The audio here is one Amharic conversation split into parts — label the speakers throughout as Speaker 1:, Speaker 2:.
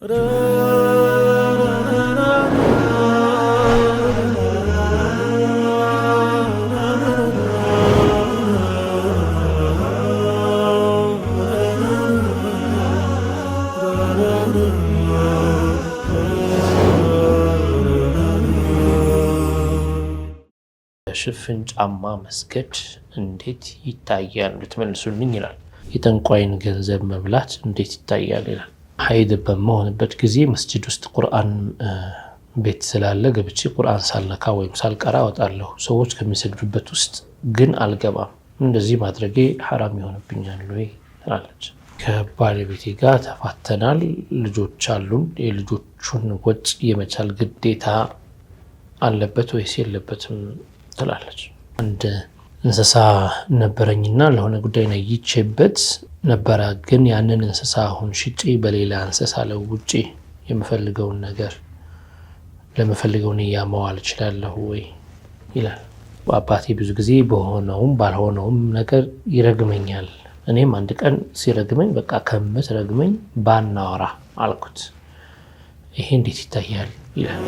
Speaker 1: ሽፍን ጫማ መስገድ እንዴት ይታያል ልትመልሱልኝ ይላል። የጠንቋይን ገንዘብ መብላት እንዴት ይታያል ይላል። ሀይድ በመሆንበት ጊዜ መስጂድ ውስጥ ቁርአን ቤት ስላለ ገብቼ ቁርአን ሳልነካ ወይም ሳልቀራ እወጣለሁ። ሰዎች ከሚሰግዱበት ውስጥ ግን አልገባም። እንደዚህ ማድረጌ ሐራም ይሆንብኛል ወይ ትላለች። ከባለቤቴ ጋር ተፋተናል፣ ልጆች አሉን። የልጆቹን ወጪ የመቻል ግዴታ አለበት ወይስ የለበትም ትላለች። አንድ እንስሳ ነበረኝና ለሆነ ጉዳይ ነይቼበት ነበረ። ግን ያንን እንስሳ አሁን ሽጬ በሌላ እንስሳ ለውጬ የምፈልገውን ነገር ለምፈልገው ንያ ማዋል እችላለሁ ወይ ይላል። አባቴ ብዙ ጊዜ በሆነውም ባልሆነውም ነገር ይረግመኛል። እኔም አንድ ቀን ሲረግመኝ በቃ ከምትረግመኝ ባናወራ አልኩት። ይሄ እንዴት ይታያል ይላል።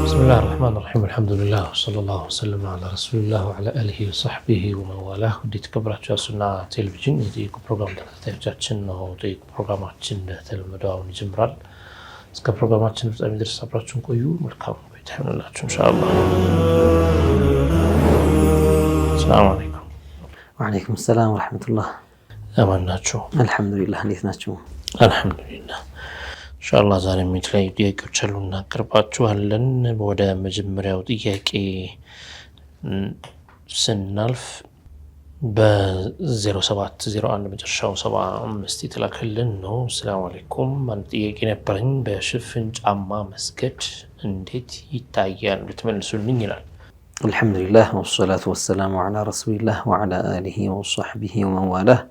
Speaker 1: بسم الله الرحمن الرحيم الحمد لله وصلى الله وسلم على رسول الله وعلى آله وصحبه ومن والاه وديت كبرات سنة تلفزيون يديك بروجرام تكتاتشن أو ديك برنامجين تلمدوا ونجمرال اسك برنامجين بتاع مدرسة براتشون كويو مركب بيتحمل الله إن شاء الله. السلام عليكم.
Speaker 2: وعليكم السلام ورحمة الله.
Speaker 1: أمان ناتشو.
Speaker 2: الحمد لله نيت ناتشو.
Speaker 1: الحمد لله. ኢንሻአላህ ዛሬ የተለያዩ ጥያቄዎች አሉ እናቀርባችኋለን። ወደ መጀመሪያው ጥያቄ ስናልፍ በ0701 መጨረሻው 75 የተላከልን ነው። ሰላም አለይኩም፣ አንድ ጥያቄ ነበረኝ። በሽፍን ጫማ መስገድ እንዴት ይታያል ልትመልሱልኝ ይላል።
Speaker 2: አልሐምዱሊላህ ወሰላቱ ወሰላሙ ዐላ ረሱሊላህ ወዐላ አሊሂ ወሰህቢሂ ወመን ዋላህ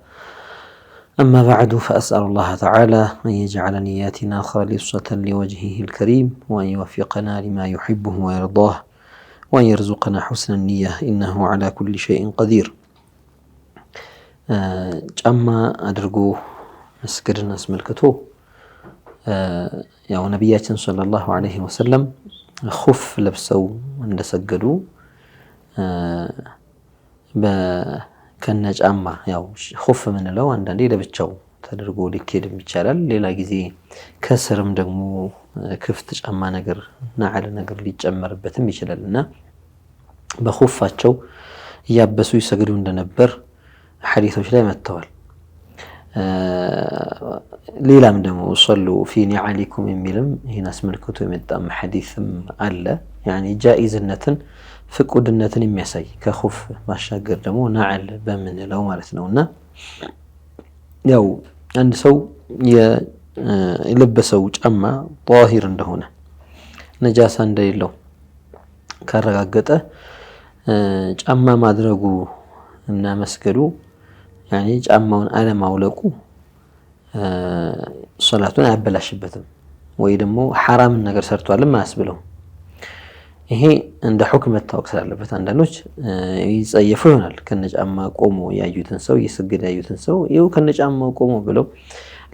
Speaker 2: أما بعد فأسأل الله تعالى أن يجعل نياتنا خالصة لوجهه الكريم وأن يوفقنا لما يحبه ويرضاه وأن يرزقنا حسن النية إنه على كل شيء قدير. أما أدرجو مسكرنا اسم الكتو يا نبياتنا صلى الله عليه وسلم خف لبسوا عند سجدوا ከነ ጫማ ያው ኹፍ ምንለው አንዳንዴ ለብቻው ተደርጎ ሊኬድ ይቻላል። ሌላ ጊዜ ከስርም ደግሞ ክፍት ጫማ ነገር ናዓል ነገር ሊጨመርበትም ይችላልና በኹፋቸው ያበሱ ይሰግዱ እንደነበር ሐዲሶች ላይ መጥተዋል። ሌላም ደግሞ ሶሉ ፊ ኒዓሊኩም የሚልም ይሄን አስመልክቶ የመጣም ሐዲስም አለ። ያኒ ጃኢዝነትን ፍቁድነትን የሚያሳይ ከኹፍ ማሻገር ደግሞ ናዓል በምንለው ማለት ነውና ያው አንድ ሰው የለበሰው ጫማ ጧሂር እንደሆነ ነጃሳ እንደሌለው ካረጋገጠ ጫማ ማድረጉ እና መስገዱ ያኒ ጫማውን አለማውለቁ ሶላቱን አያበላሽበትም ወይ ደግሞ ሐራም ነገር ሰርቷልም አያስብለው። ይሄ እንደ ሁክም መታወቅ ስላለበት አንዳንዶች ይጸየፉ ይሆናል። ከነጫማ ቆሞ ያዩትን ሰው እየሰገደ ያዩትን ሰው ይኸው ከነጫማው ቆሞ ብለው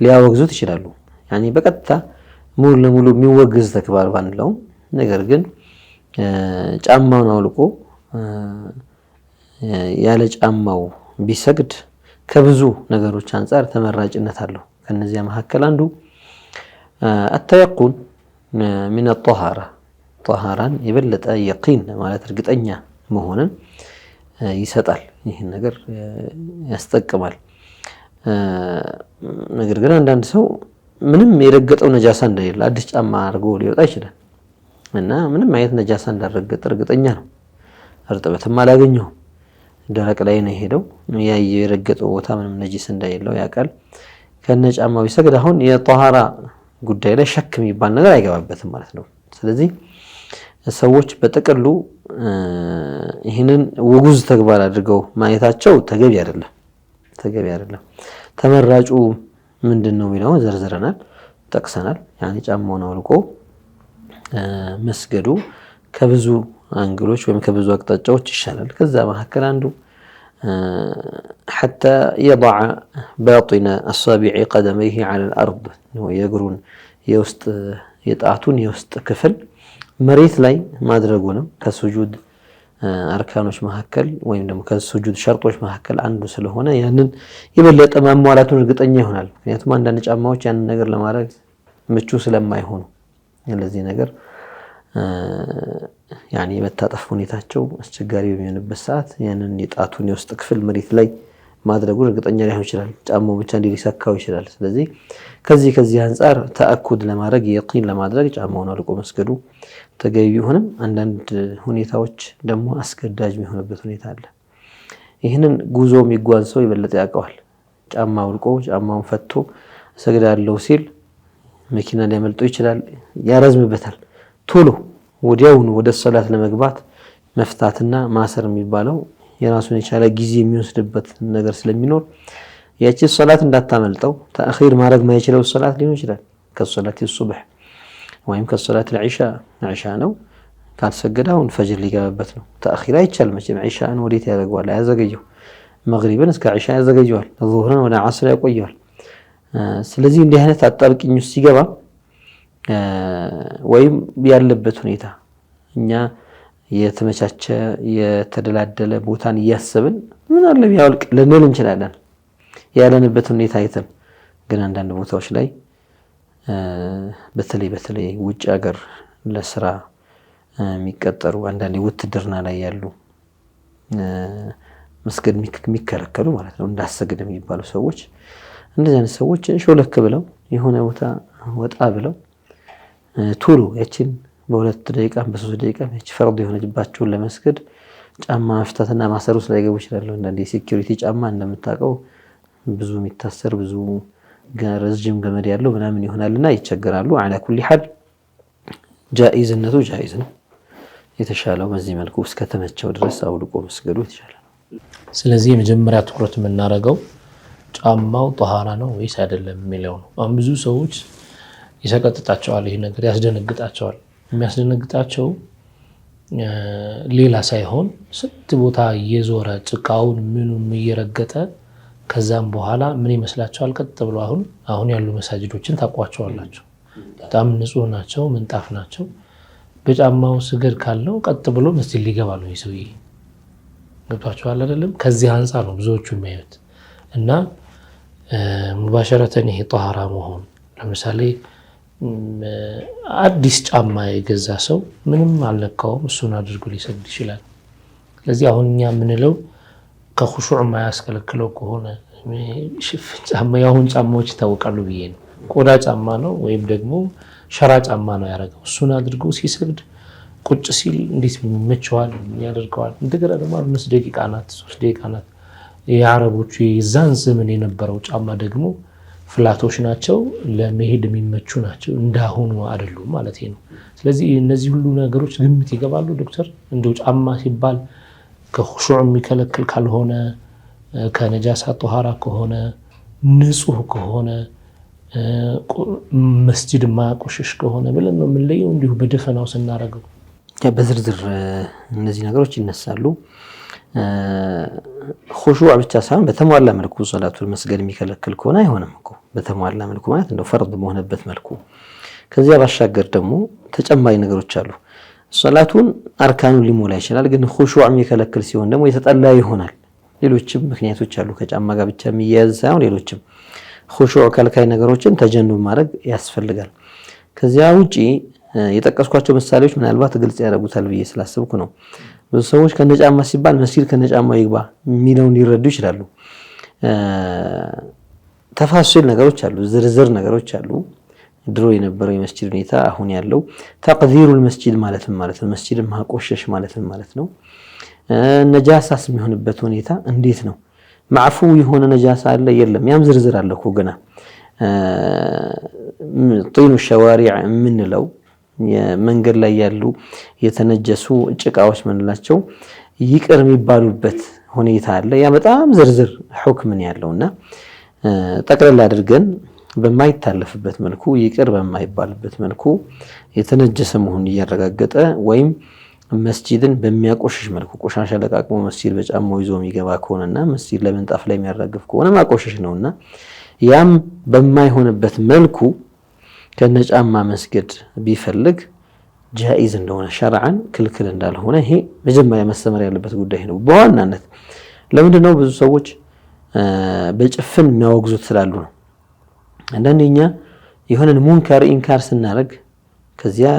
Speaker 2: ሊያወግዙት ይችላሉ። ያኒ በቀጥታ ሙሉ ለሙሉ የሚወግዝ ተግባር ባንለው፣ ነገር ግን ጫማውን አውልቆ ያለ ጫማው ቢሰግድ ከብዙ ነገሮች አንፃር ተመራጭነት አለው። ከነዚያ መካከል አንዱ አተየቁን من الطهارة طهاران የበለጠ የቂን ማለት እርግጠኛ መሆንን ይሰጣል። ይሄን ነገር ያስጠቅማል። ነገር ግን አንዳንድ ሰው ምንም የረገጠው ነጃሳ እንደሌለ አዲስ ጫማ አድርጎ ሊወጣ ይችላል እና ምንም አይነት ነጃሳ እንዳልረገጠ እርግጠኛ ነው። እርጥበትም አላገኘው ደረቅ ላይ ነው ሄደው የረገጠው ቦታ ምንም ነጂስ እንዳይለው ያውቃል። ከነጫማው ይሰግድ። አሁን የጧሃራ ጉዳይ ላይ ሸክ የሚባል ነገር አይገባበትም ማለት ነው። ስለዚህ ሰዎች በጥቅሉ ይህንን ውጉዝ ተግባር አድርገው ማየታቸው ተገቢ አይደለም። ተመራጩ ምንድነው የሚለው ዘርዝረናል፣ ጠቅሰናል። ያኒ ጫማውን አውልቆ መስገዱ ከብዙ አንግሎች ወይም ከብዙ አቅጣጫዎች ይሻላል። ከዛ መካከል አንዱ حتى يضع باطن أصابع قدميه على الأرض ويقرون يوست يتعطون يوست كفل مريث لاي ما درجونا كسجود أركانوش مهكل وين دم كسجود شرطوش مهكل عنده سلهونا يعني يبلغ أمام موالاتون رقتني هنا يعني ثم عندنا نجمعوش يعني نجر لما رج متشوس لما يهون الذي نجر يعني بتطفوني تاچو አስቸጋሪ በሚሆንበት ሰዓት ያንን የጣቱን የውስጥ ክፍል መሬት ላይ ማድረጉ እርግጠኛ ሊሆን ይችላል ጫማው ብቻ እንዲሊሰካው ይችላል ስለዚህ ከዚህ አንፃር ተአኩድ ለማድረግ የቂን ለማድረግ ጫማውን አልቆ መስገዱ ተገቢ ቢሆንም አንዳንድ ሁኔታዎች ደግሞ አስገዳጅ የሚሆንበት ሁኔታ አለ ይሄንን ጉዞ የሚጓዝ ሰው ይበለጥ ያውቀዋል ጫማው አልቆ ጫማውን ፈቶ ሰግዳለው ሲል መኪና ሊያመልጠው ይችላል ያረዝምበታል ቶሎ ወዲያውኑ ወደ ሶላት ለመግባት መፍታትና ማሰር የሚባለው የራሱን የቻለ ጊዜ የሚወስድበት ነገር ስለሚኖር ያቺ ሶላት እንዳታመልጠው ተአኺር ማድረግ ማይችለው ሶላት ሊሆን ይችላል ከሶላት الصبح ወይም ከሶላት العشاء ነው ካልሰገዳውን ፈጅር ሊገባበት ነው ተአኺር አይቻልም መቼም ዒሻን ወዴት ያደርገዋል ያዘገየው መግሪብን እስከ ዒሻ ያዘገየዋል ዙህርን ወደ ዓስር ያቆየዋል ስለዚህ እንዲህ አይነት አጣብቂኝ ውስጥ ሲገባ ወይም ያለበት ሁኔታ እኛ የተመቻቸ የተደላደለ ቦታን ያያሰብን ምን አለ ቢያልቅ ለነል እንችላለን ያለንበት ሁኔታ አይተን ግን አንዳንድ ቦታዎች ላይ በተለይ ውጭ ሀገር ለስራ የሚቀጠሩ አንዳንድ ውትድርና ላይ ያሉ መስገድ የሚከለከሉ ማለት ነው እንዳሰግድ የሚባሉ ሰዎች እንደዚህ አይነት ሰዎች ሾለክ ብለው የሆነ ቦታ ወጣ ብለው ቶሎ ያቺን በሁለት ደቂቃ በ3 ደቂቃ ያቺ ፈርድ የሆነችባቸውን ለመስገድ ጫማ መፍታትና ማሰሩ ስለይገቡ ይችላል አንዳንዴ ሴኩሪቲ ጫማ እንደምታውቀው ብዙ የሚታሰር ብዙ ረጅም ገመድ ያለው ምናምን ይሆናልና ይቸገራሉ على كل حال جائزነቱ جائز ነው የተሻለው በዚህ መልኩ እስከተመቸው ድረስ አውልቆ መስገዱ ይችላል
Speaker 1: ስለዚህ የመጀመሪያ ትኩረት የምናደርገው ጫማው ጧሃራ ነው ወይስ አይደለም የሚለው ነው አሁን ብዙ ሰዎች ይሰቀጥጣቸዋል ይሄ ነገር ያስደነግጣቸዋል የሚያስደነግጣቸው ሌላ ሳይሆን ስንት ቦታ እየዞረ ጭቃውን ምኑን እየረገጠ ከዛም በኋላ ምን ይመስላቸዋል ቀጥ ብሎ አሁን ያሉ መሳጅዶችን ታቋቸዋላችሁ በጣም ንጹህ ናቸው ምንጣፍ ናቸው በጫማው ስገድ ካለው ቀጥ ብሎ መስጂድ ሊገባ ነው ይሰውይ ገብቷቸዋል አይደለም ከዚህ አንፃር ነው ብዙዎቹ የሚያዩት እና ሙባሸረተን ይሄ ጧሃራ መሆን ለምሳሌ አዲስ ጫማ የገዛ ሰው ምንም አልነካውም እሱን አድርጎ ሊሰግድ ይችላል ስለዚህ አሁንኛ ምንለው ከኹሹዕ ማያስከለክለው ከሆነ ጫማ ያሁን ጫማዎች ይታወቃሉ ብዬ ነው ቆዳ ጫማ ነው ወይም ደግሞ ሸራ ጫማ ነው ያረጋው እሱን አድርጎ ሲሰግድ ቁጭ ሲል እንዴት ይመቸዋል ያደርገዋል እንደገና ደግሞ 5 ደቂቃ ናት 3 ደቂቃ ናት የአረቦቹ የዛን ዘመን የነበረው ጫማ ደግሞ ፍላቶች ናቸው ለመሄድ የሚመቹ ናቸው እንዳሁኑ አይደሉም ማለት ነው ስለዚህ እነዚህ ሁሉ ነገሮች ግምት ይገባሉ ዶክተር እንደው ጫማ ሲባል ከኹሹዕ የሚከለክል ካልሆነ ከነጃሳ ጧሃራ ከሆነ ንጹህ ከሆነ መስጂድ ማቆሽሽ ከሆነ ብለን ነው የምንለየው እንዲሁ በደፈናው ስናረጋው
Speaker 2: በዝርዝር እነዚህ ነገሮች ይነሳሉ ኹሹዕ ብቻ ሳይሆን በተሟላ መልኩ ሶላቱን መስገድ የሚከለክል ከሆነ አይሆንም እኮ በተሟላ መልኩ ማለት እንደው ፈርድ በሆነበት መልኩ ከዚያ ባሻገር ደግሞ ተጨማሪ ነገሮች አሉ ሶላቱን አርካኑን ሊሞላ ይችላል ግን ኹሹዕ የሚከለክል ሲሆን ደግሞ የተጠላ ይሆናል ሌሎችም ምክንያቶች አሉ ከጫማ ጋር ብቻ የሚያያዝ ሳይሆን ሌሎችም ኹሹዕ ከልካይ ነገሮችን ተጀኑብ ማድረግ ያስፈልጋል ከዚያ ውጪ የጠቀስኳቸው ምሳሌዎች ምናልባት ግልጽ ያደርጉታል ብዬ ስላሰብኩ ነው ብዙ ሰዎች ከነጫማ ሲባል መስጊድ ከነጫማው ይግባ የሚለውን ሊረዱ ይችላሉ ተፋሲል ነገሮች አሉ ዝርዝር ነገሮች አሉ ድሮ የነበረው የመስጂድ ሁኔታ አሁን ያለው ተቅዲሩል መስጂድ ማለት ነው መስጂድን ማቆሸሽ ማለት ነው ነጃሳስ የሚሆንበት ሁኔታ እንዴት ነው ማዕፉ የሆነ ነጃሳ አለ የለም ያም ዝርዝር አለ እኮ ገና ጢኑ ሸዋሪዕ ምንለው የመንገድ ላይ ያሉ የተነጀሱ ጭቃዎች ምንላቸው ይቅር የሚባሉበት ሁኔታ አለ ያ በጣም ዝርዝር ሁክም ያለውና ጠቅለል አድርገን በማይታለፍበት መልኩ ይቅር በማይባልበት መልኩ የተነጀሰ መሆኑን ያረጋገጠ ወይም መስጂድን በሚያቆሽሽ መልኩ ቆሻሻ ለቃቅሞ መስጂድ በጫማው ይዞ የሚገባ ከሆነና መስጂድ ለምንጣፍ ላይ የሚያራግፍ ከሆነ ማቆሸሽ ነውና ያም በማይሆንበት መልኩ ከነጫማ መስገድ ቢፈልግ ጃኢዝ እንደሆነ ሸርዓን ክልክል እንዳልሆነ ይሄ መጀመሪያ መሰመር ያለበት ጉዳይ ነው። በዋናነት ለምንድነው ብዙ ሰዎች በጭፍን የሚያወግዙት ስላሉ ነው። አንዳንዴኛ የሆነን ሙንከር ኢንካር ስናደርግ ከዚያ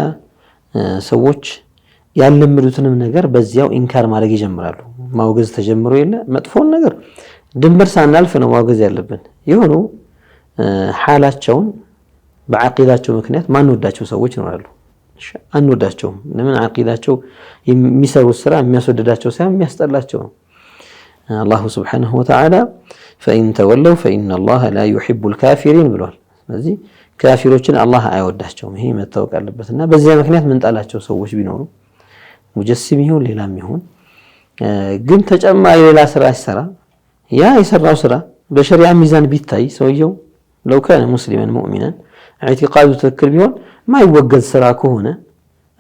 Speaker 2: ሰዎች ያለምዱትንም ነገር በዚያው ኢንካር ማድረግ ይጀምራሉ። ማውገዝ ተጀምሮ የለ መጥፎን ነገር ድንበር ሳናልፍ ነው ማውገዝ ያለብን። የሆኑ ሐላቸውን በዓቂዳቸው ምክንያት ማንወዳቸው ሰዎች ይኖራሉ። አንወዳቸውም። ለምን? ዓቂዳቸው የሚሰሩት ስራ የሚያስወድዳቸው ሳይሆን የሚያስጠላቸው ነው። አላሁ ስብሓነሁ ወተዓላ ፈኢን ተወለው ፈኢነ አላህ ላ ዩሒቡል ካፊሪን ብሏል። ስለዚህ ካፊሮችን አላህ አይወዳቸውም። ይሄ መታወቅ አለበትና በዚያ ምክንያት ምንጣላቸው ሰዎች ቢኖሩ ሙጀሲም ይሁን ሌላም ይሁን ግን ተጨማሪ ሌላ ስራ ሲሰራ ያ የሰራው ስራ በሸሪዓ ሚዛን ቢታይ ሰውየው ለው ካነ ሙስሊመን ሙእሚናን ኢዕቲቃዱ ትክክል ቢሆን ማይወገዝ ስራ ከሆነ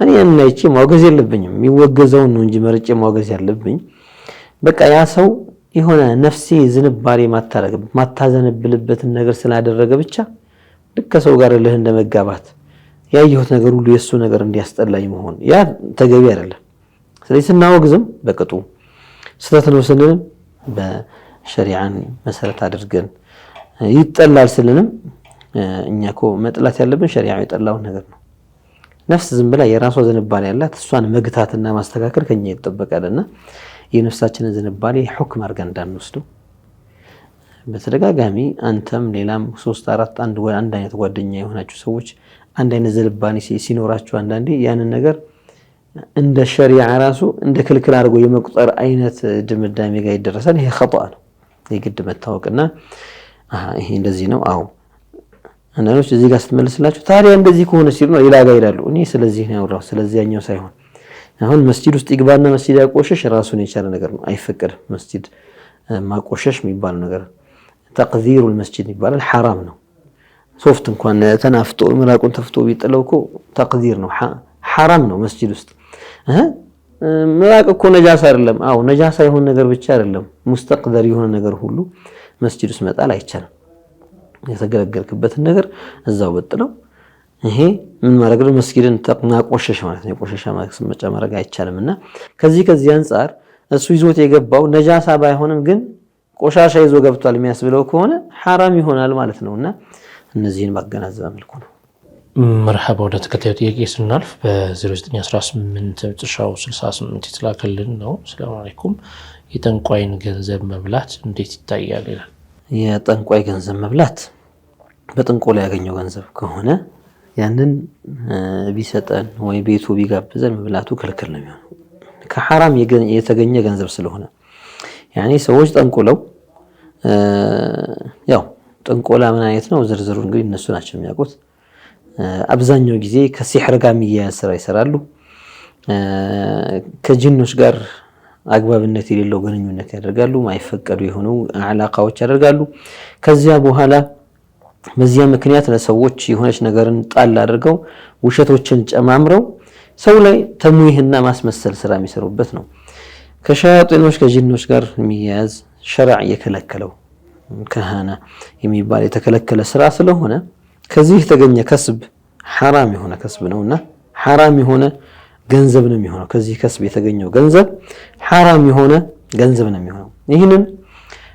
Speaker 2: እኔ እናይቼ ማውገዝ የለብኝም። የሚወገዘውን ነው እንጂ መርጬ ማውገዝ ያለብኝ በቃ ያ ሰው የሆነ ነፍሴ ዝንባሬ ማታዘነብልበትን ነገር ስላደረገ ብቻ ልክ ከሰው ጋር ልህ እንደመጋባት ያየሁት ነገር ሁሉ የሱ ነገር እንዲያስጠላኝ መሆን ያ ተገቢ አይደለም። ስለዚህ ስናወግዝም በቅጡ ስተት ነው ስንልም በሸሪዓን መሰረት አድርገን ይጠላል ስንልም እኛ እኮ መጥላት ያለብን ሸሪዓው የጠላውን ነገር ነው። ነፍስ ዝም ብላ የራሷ ዝንባሌ ያላት እሷን መግታትና ማስተካከል ከኛ ይጠበቃልና የነፍሳችንን ዝንባሌ ሁክም አድርገን እንዳንወስደው በተደጋጋሚ አንተም ሌላም 3 4 አንድ አይነት ጓደኛ የሆናችሁ ሰዎች አንድ አይነት ዝንባሌ ሲኖራችሁ አንዳንዴ ያንን ነገር እንደ ሸሪዓ ራሱ እንደ ክልክል አድርጎ የመቁጠር አይነት ድምዳሜ ጋር ይደረሳል። ይሄ ኸጣ ነው። የግድ መታወቅና ይሄ እንደዚህ ነው። አዎ አንዳንዶች እዚህ ጋር ስትመልስላችሁ ታዲያ እንደዚህ ከሆነ ሲሉ ነው ሌላ ጋር ይላሉ። እኔ ስለዚህ ነው ያወራው ስለዚያኛው ሳይሆን አሁን መስጂድ ውስጥ ይግባና መስጂድ ያቆሸሽ ራሱን የቻለ ነገር ነው። አይፈቀድም። መስጂድ ማቆሸሽ የሚባል ነገር ተቅዚሩል መስጂድ ይባላል። ሐራም ነው። ሶፍት እንኳን ተናፍጦ ምራቁን ተፍቶ ቢጥለው እኮ ተቅዚር ነው። ሐራም ነው መስጂድ ውስጥ ምራቅ እኮ ነጃሳ አይደለም። አዎ ነጃሳ የሆነ ነገር ብቻ አይደለም ሙስተቅደር የሆነ ነገር ሁሉ መስጂድ ውስጥ መጣል አይቻልም። የተገለገልክበትን ነገር እዛው በጥለው ይሄ ምን ማድረግ ነው? መስጊድን ማቆሸሽ ማለት ነው። የቆሸሻ ማክስመጫ ማድረግ አይቻልምና ከዚህ አንፃር እሱ ይዞት የገባው ነጃሳ ባይሆንም ግን ቆሻሻ ይዞ ገብቷል የሚያስብለው ከሆነ ሐራም ይሆናል ማለት ነውና እነዚህን ማገናዘብ መልኩ ነው።
Speaker 1: መርሐባ። ወደ ተከታዩ ጥያቄ ስናልፍ በ0918 መጨረሻው 68 የተላከልን ነው። ሰላም አለይኩም የጠንቋይን ገንዘብ መብላት እንዴት ይታያል ይላል።
Speaker 2: የጠንቋይ ገንዘብ መብላት በጥንቆላ ያገኘው ገንዘብ ከሆነ ያንን ቢሰጠን ወይ ቤቱ ቢጋብዘን መብላቱ ክልክል ነው የሚሆነው ከሐራም የተገኘ ገንዘብ ስለሆነ። ያኔ ሰዎች ጠንቆለው ያው ጥንቆላ ምን አይነት ነው ዝርዝሩ እንግዲህ እነሱ ናቸው የሚያውቁት። አብዛኛው ጊዜ ከሲህር ጋር የሚያያዝ ስራ ይሰራሉ። ከጅኖች ጋር አግባብነት የሌለው ግንኙነት ያደርጋሉ። ማይፈቀዱ የሆኑ አላቃዎች ያደርጋሉ። ከዚያ በኋላ በዚያ ምክንያት ለሰዎች የሆነች ነገርን ጣል አድርገው ውሸቶችን ጨማምረው ሰው ላይ ተምዊህና ማስመሰል ስራ የሚሰሩበት ነው። ከሸያጢኖች ከጅኖች ጋር የሚያያዝ ሸርዕ የከለከለው ከሃና የሚባል የተከለከለ ስራ ስለሆነ ከዚህ የተገኘ ከስብ ሐራም የሆነ ከስብ ነውና ሐራም የሆነ ገንዘብ ነው የሚሆነው። ከዚህ ከስብ የተገኘው ገንዘብ ሐራም የሆነ ገንዘብ ነው የሚሆነው። ይህንን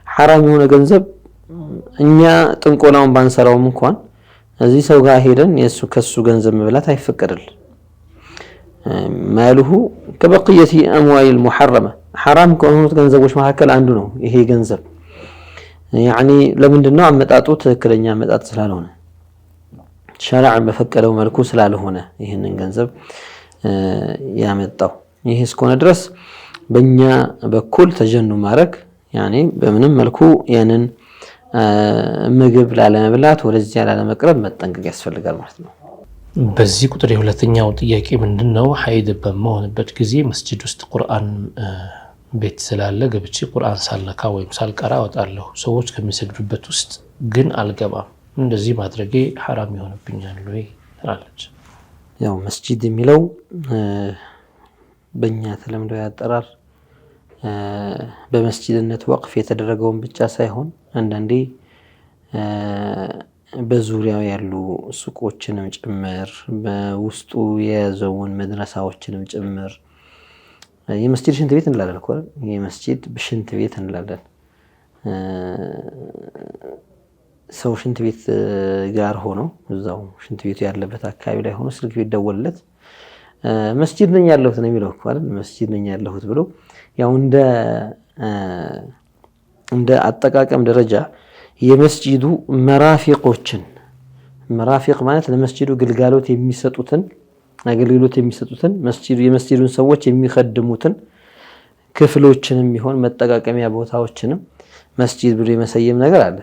Speaker 2: ሐራም የሆነ ገንዘብ እኛ ጥንቆላውን ባንሰራውም እንኳን እዚህ ሰው ጋር ሄደን ከሱ ገንዘብ መብላት አይፈቀድል። ማሉሁ ከበቅየቲ አምዋይል ሙሐረመ ሐራም ከሆኑት ገንዘቦች መካከል አንዱ ነው ይሄ ገንዘብ። ያኒ ለምንድነው አመጣጡ ትክክለኛ አመጣጥ ስላልሆነ ሸሪዓ በፈቀደው መልኩ ስላልሆነ ይሄንን ገንዘብ ያመጣው። ይሄ እስከሆነ ድረስ በእኛ በኩል ተጀኑ ማድረግ ያኒ በምንም መልኩ ያንን ምግብ ላለመብላት ወደዚያ ላለመቅረብ መጠንቀቅ ያስፈልጋል ማለት ነው።
Speaker 1: በዚህ ቁጥር የሁለተኛው ጥያቄ ምንድነው? ሀይድ በመሆንበት ጊዜ መስጂድ ውስጥ ቁርአን ቤት ስላለ ገብቼ ቁርአን ሳልነካ ወይም ሳልቀራ እወጣለሁ። ሰዎች ከሚሰግዱበት ውስጥ ግን አልገባም። እንደዚህ ማድረጌ ሐራም ይሆንብኛል ወይ ትላለች።
Speaker 2: ያው መስጂድ የሚለው በእኛ ተለምዶ ያጠራር በመስጂድነት ወቅፍ የተደረገውን ብቻ ሳይሆን አንዳንዴ በዙሪያው ያሉ ሱቆችንም ጭምር በውስጡ የያዘውን መድረሳዎችንም ጭምር የመስጂድ ሽንት ቤት እንላለን እኮ የመስጂድ ሽንት ቤት እንላለን። ሰው ሽንት ቤት ጋር ሆኖ እዛው ሽንት ቤቱ ያለበት አካባቢ ላይ ሆኖ ስልክ ቢደወልለት መስጂድ ነኝ ያለሁት ነው የሚለው እኮ አይደል? መስጂድ ነኝ ያለሁት ብሎ ያው እንደ አጠቃቀም ደረጃ የመስጂዱ መራፊቆችን መራፊቅ ማለት ለመስጂዱ ግልጋሎት የሚሰጡትን የመስጂዱን ሰዎች የሚخدሙትን ክፍሎችንም ይሆን መጠቃቀሚያ ቦታዎችንም መስጂድ ብሎ የመሰየም ነገር አለ።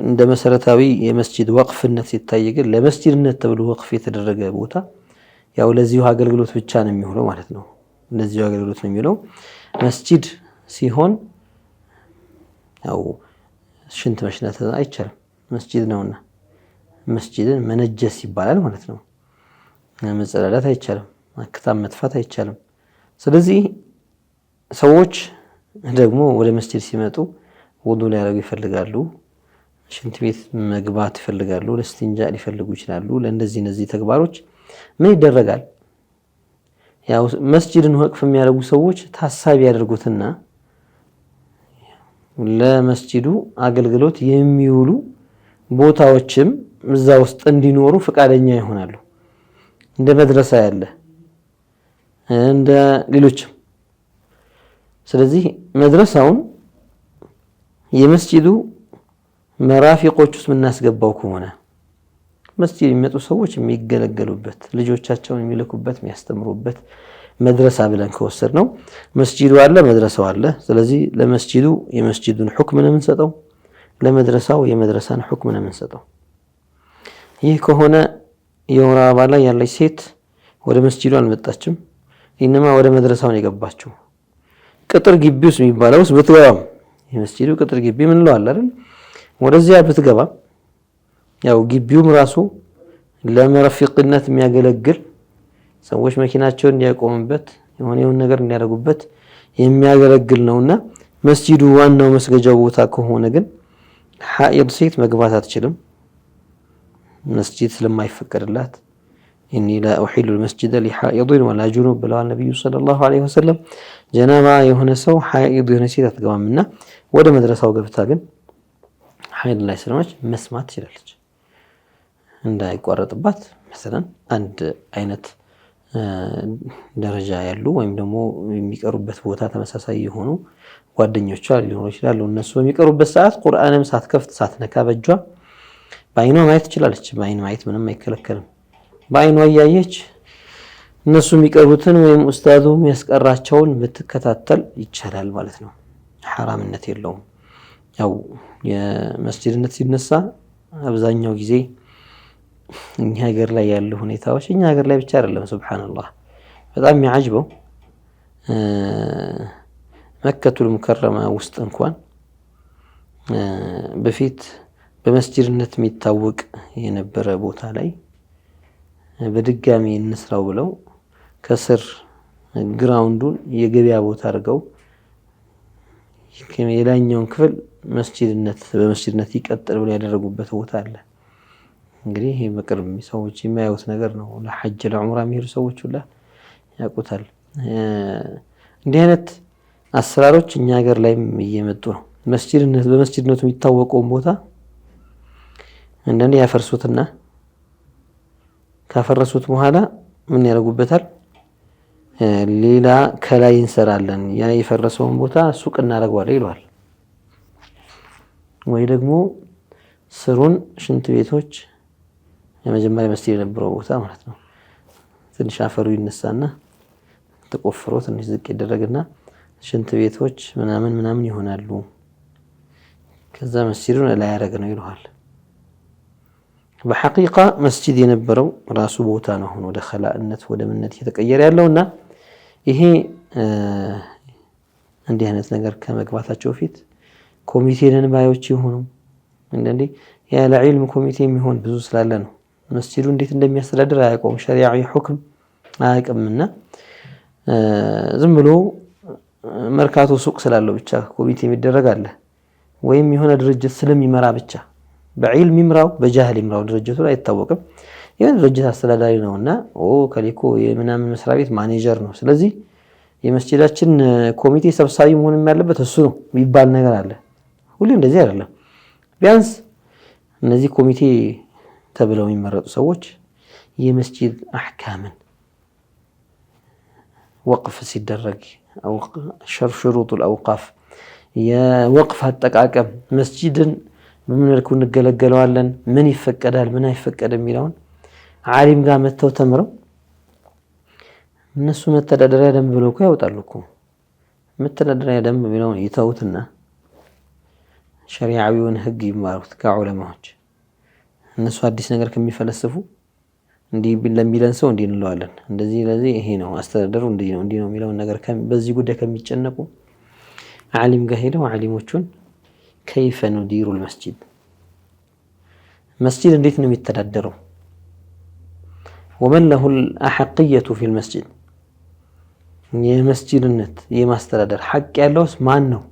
Speaker 2: እንደ መሰረታዊ የመስጂድ ወቅፍነት ሲታይ ግን ለመስጂድነት ተብሎ ወቅፍ የተደረገ ቦታ ያው ለዚሁ አገልግሎት ብቻ ነው የሚሆነው ማለት ነው። ለዚሁ አገልግሎት ነው የሚለው። መስጂድ ሲሆን ያው ሽንት መሽናት አይቻልም፣ መስጂድ ነውና መስጂድን መነጀስ ይባላል ማለት ነው። መጸዳዳት አይቻልም፣ አክታም መጥፋት አይቻልም። ስለዚህ ሰዎች ደግሞ ወደ መስጂድ ሲመጡ ውዱ ሊያደርጉ ይፈልጋሉ፣ ሽንት ቤት መግባት ይፈልጋሉ፣ ለስቲንጃ ሊፈልጉ ይችላሉ። ለእነዚህ ተግባሮች ምን ይደረጋል? ያው መስጂድን ወቅፍ የሚያደርጉ ሰዎች ታሳቢ ያደርጉትና ለመስጂዱ አገልግሎት የሚውሉ ቦታዎችም እዛ ውስጥ እንዲኖሩ ፈቃደኛ ይሆናሉ። እንደ መድረሳ ያለ እንደ ሌሎችም። ስለዚህ መድረሳውን የመስጂዱ መራፊቆች ውስጥ የምናስገባው ከሆነ መስጂድ የሚመጡ ሰዎች የሚገለገሉበት ልጆቻቸውን የሚልኩበት የሚያስተምሩበት መድረሳ ብለን ከወሰድ ነው መስጂዱ አለ መድረሳው አለ። ስለዚህ ለመስጂዱ የመስጂዱን ሁክም ነው የምንሰጠው፣ ለመድረሳው የመድረሳን ሁክም ነው የምንሰጠው። ይህ ከሆነ የወር አበባ ላይ ያለች ሴት ወደ መስጂዱ አልመጣችም፣ ኢንማ ወደ መድረሳው ነው የገባችው። ቅጥር ግቢ ውስጥ የሚባለው ውስጥ ብትገባም የመስጂዱ ቅጥር ግቢ ምን ነው አይደል? ወደዚያ ብትገባ ያው ግቢውም ራሱ ለመረፊቅነት የሚያገለግል ሰዎች መኪናቸውን እንዲያቆሙበት የሆነውን ነገር እንዲያደርጉበት የሚያገለግል ነውና መስጂዱ ዋናው መስገጃው ቦታ ከሆነ ግን ሐኢድ ሴት መግባት አትችልም፣ መስጂድ ስለማይፈቀድላት። ኢኒ ላ ኡሂሉ المسجد لحائض ولا جنوب ብለዋል ነብዩ ሰለላሁ ዐለይሂ ወሰለም። ጀናባ የሆነ ሰው ሐኢድ የሆነ ሴት አትገባምና ወደ መድረሳው ገብታ ግን ሐይድ ላይ ስለሆነች መስማት ትችላለች እንዳይቋረጥባት። مثلا አንድ አይነት ደረጃ ያሉ ወይም ደግሞ የሚቀሩበት ቦታ ተመሳሳይ የሆኑ ጓደኞቿ ሊሆኑ ይችላሉ። እነሱ የሚቀሩበት ሰዓት ቁርአንም ሳትከፍት ሳትነካ በእጇ በአይኗ ማየት ትችላለች። በአይን ማየት ምንም አይከለከልም። በአይኗ እያየች እነሱ የሚቀሩትን ወይም ኡስታዙ የሚያስቀራቸውን ብትከታተል ይቻላል ማለት ነው። ሐራምነት የለውም። ያው የመስጂድነት ሲነሳ አብዛኛው ጊዜ እኛ ሀገር ላይ ያሉ ሁኔታዎች እኛ ሀገር ላይ ብቻ አይደለም። ሱብሃንአላህ በጣም የሚያጅበው መከቱል ሙከረማ ውስጥ እንኳን በፊት በመስጂድነት የሚታወቅ የነበረ ቦታ ላይ በድጋሚ እንስራው ብለው ከስር ግራውንዱን የገበያ ቦታ አድርገው የላይኛውን ክፍል በመስጂድነት ይቀጥል ብለው ያደረጉበት ቦታ አለ። እንግዲህ ይሄ በቅርብ ሰዎች የሚያዩት ነገር ነው። ለሐጅ ለዑምራ የሚሄዱ ሰዎች ሁላ ያውቁታል። እንዲህ አይነት አሰራሮች እኛ ሀገር ላይም እየመጡ ነው። በመስጂድነቱ የሚታወቀውን ቦታ አንዳንዴ ያፈርሱትና ካፈረሱት በኋላ ምን ያደርጉበታል? ሌላ ከላይ እንሰራለን፣ ያ የፈረሰውን ቦታ ሱቅ እናደርገዋለን ይሏል። ወይ ደግሞ ስሩን ሽንት ቤቶች የመጀመሪያ መስጂድ የነበረው ቦታ ማለት ነው ትንሽ አፈሩ ይነሳና ተቆፍሮ ትንሽ ዝቅ ይደረግና ሽንት ቤቶች ምናምን ይሆናሉ። ከዛ መስጂዱን ላይ ያደረገ ነው ይሏል። በሐቂቃ መስጂድ የነበረው ራሱ ቦታ ነው ሆኖ ወደ ኸላእነት ወደ ምንነት እየተቀየረ ያለውና ይሄ እንዲህ አይነት ነገር ከመግባታቸው በፊት ኮሚቴንን ባዮች ይሆኑ እንደዚህ ያለ ዒልም ኮሚቴ የሚሆን ብዙ ስላለ ነው መስጂዱ እንዴት እንደሚያስተዳድር አያውቀውም። ሸሪዓዊ ሁክም አያውቅምና ዝም ብሎ መርካቶ ሱቅ ስላለው ብቻ ኮሚቴ የሚደረግ አለ ወይም የሆነ ድርጅት ስለሚመራ ብቻ በዒልም ይምራው በጃህል ይምራው ድርጅቱ አይታወቅም። የሆነ ድርጅት አስተዳዳሪ ነውና ከሊኮ የምናምን መስሪያ ቤት ማኔጀር ነው፣ ስለዚህ የመስጂዳችን ኮሚቴ ሰብሳቢ መሆን ያለበት እሱ ነው የሚባል ነገር አለ። ሁሌ እንደዚህ አይደለም። ቢያንስ እነዚህ ኮሚቴ ተብለው የሚመረጡ ሰዎች የመስጂድ አህካምን ወቅፍ ሲደረግ ሽሩጥ አልአውቃፍ የወቅፍ አጠቃቀም መስጂድን በምን መልኩ እንገለገለዋለን፣ ምን ይፈቀዳል ምን አይፈቀድም የሚለውን ዓሊም ጋር መተው ተምረው እነሱ መተዳደሪያ ደንብ ብለው እኮ ያወጣሉ እኮ። መተዳደሪያ ደንብ የሚለውን ይተውትና ሸሪዓዊውን ህግ ይማሩት ከዑለማዎች። እነሱ አዲስ ነገር ከሚፈለስፉ እንዲህ ለሚለን ሰው እንዲህ እንለዋለን፣ እንደዚህ ለዚህ ይሄ ነው አስተዳደሩ እንዲህ ነው የሚለውን ነገር በዚህ ጉዳይ ከሚጨነቁ ዓሊም ጋር ሄደው ዓሊሞቹን ከይፈ ኑዲሩ ልመስጂድ መስጂድ እንዴት ነው የሚተዳደረው፣ ወመን ለሁ አሐቅየቱ ፊል መስጂድ የመስጂድነት የማስተዳደር ሐቅ ያለውስ ማን ነው?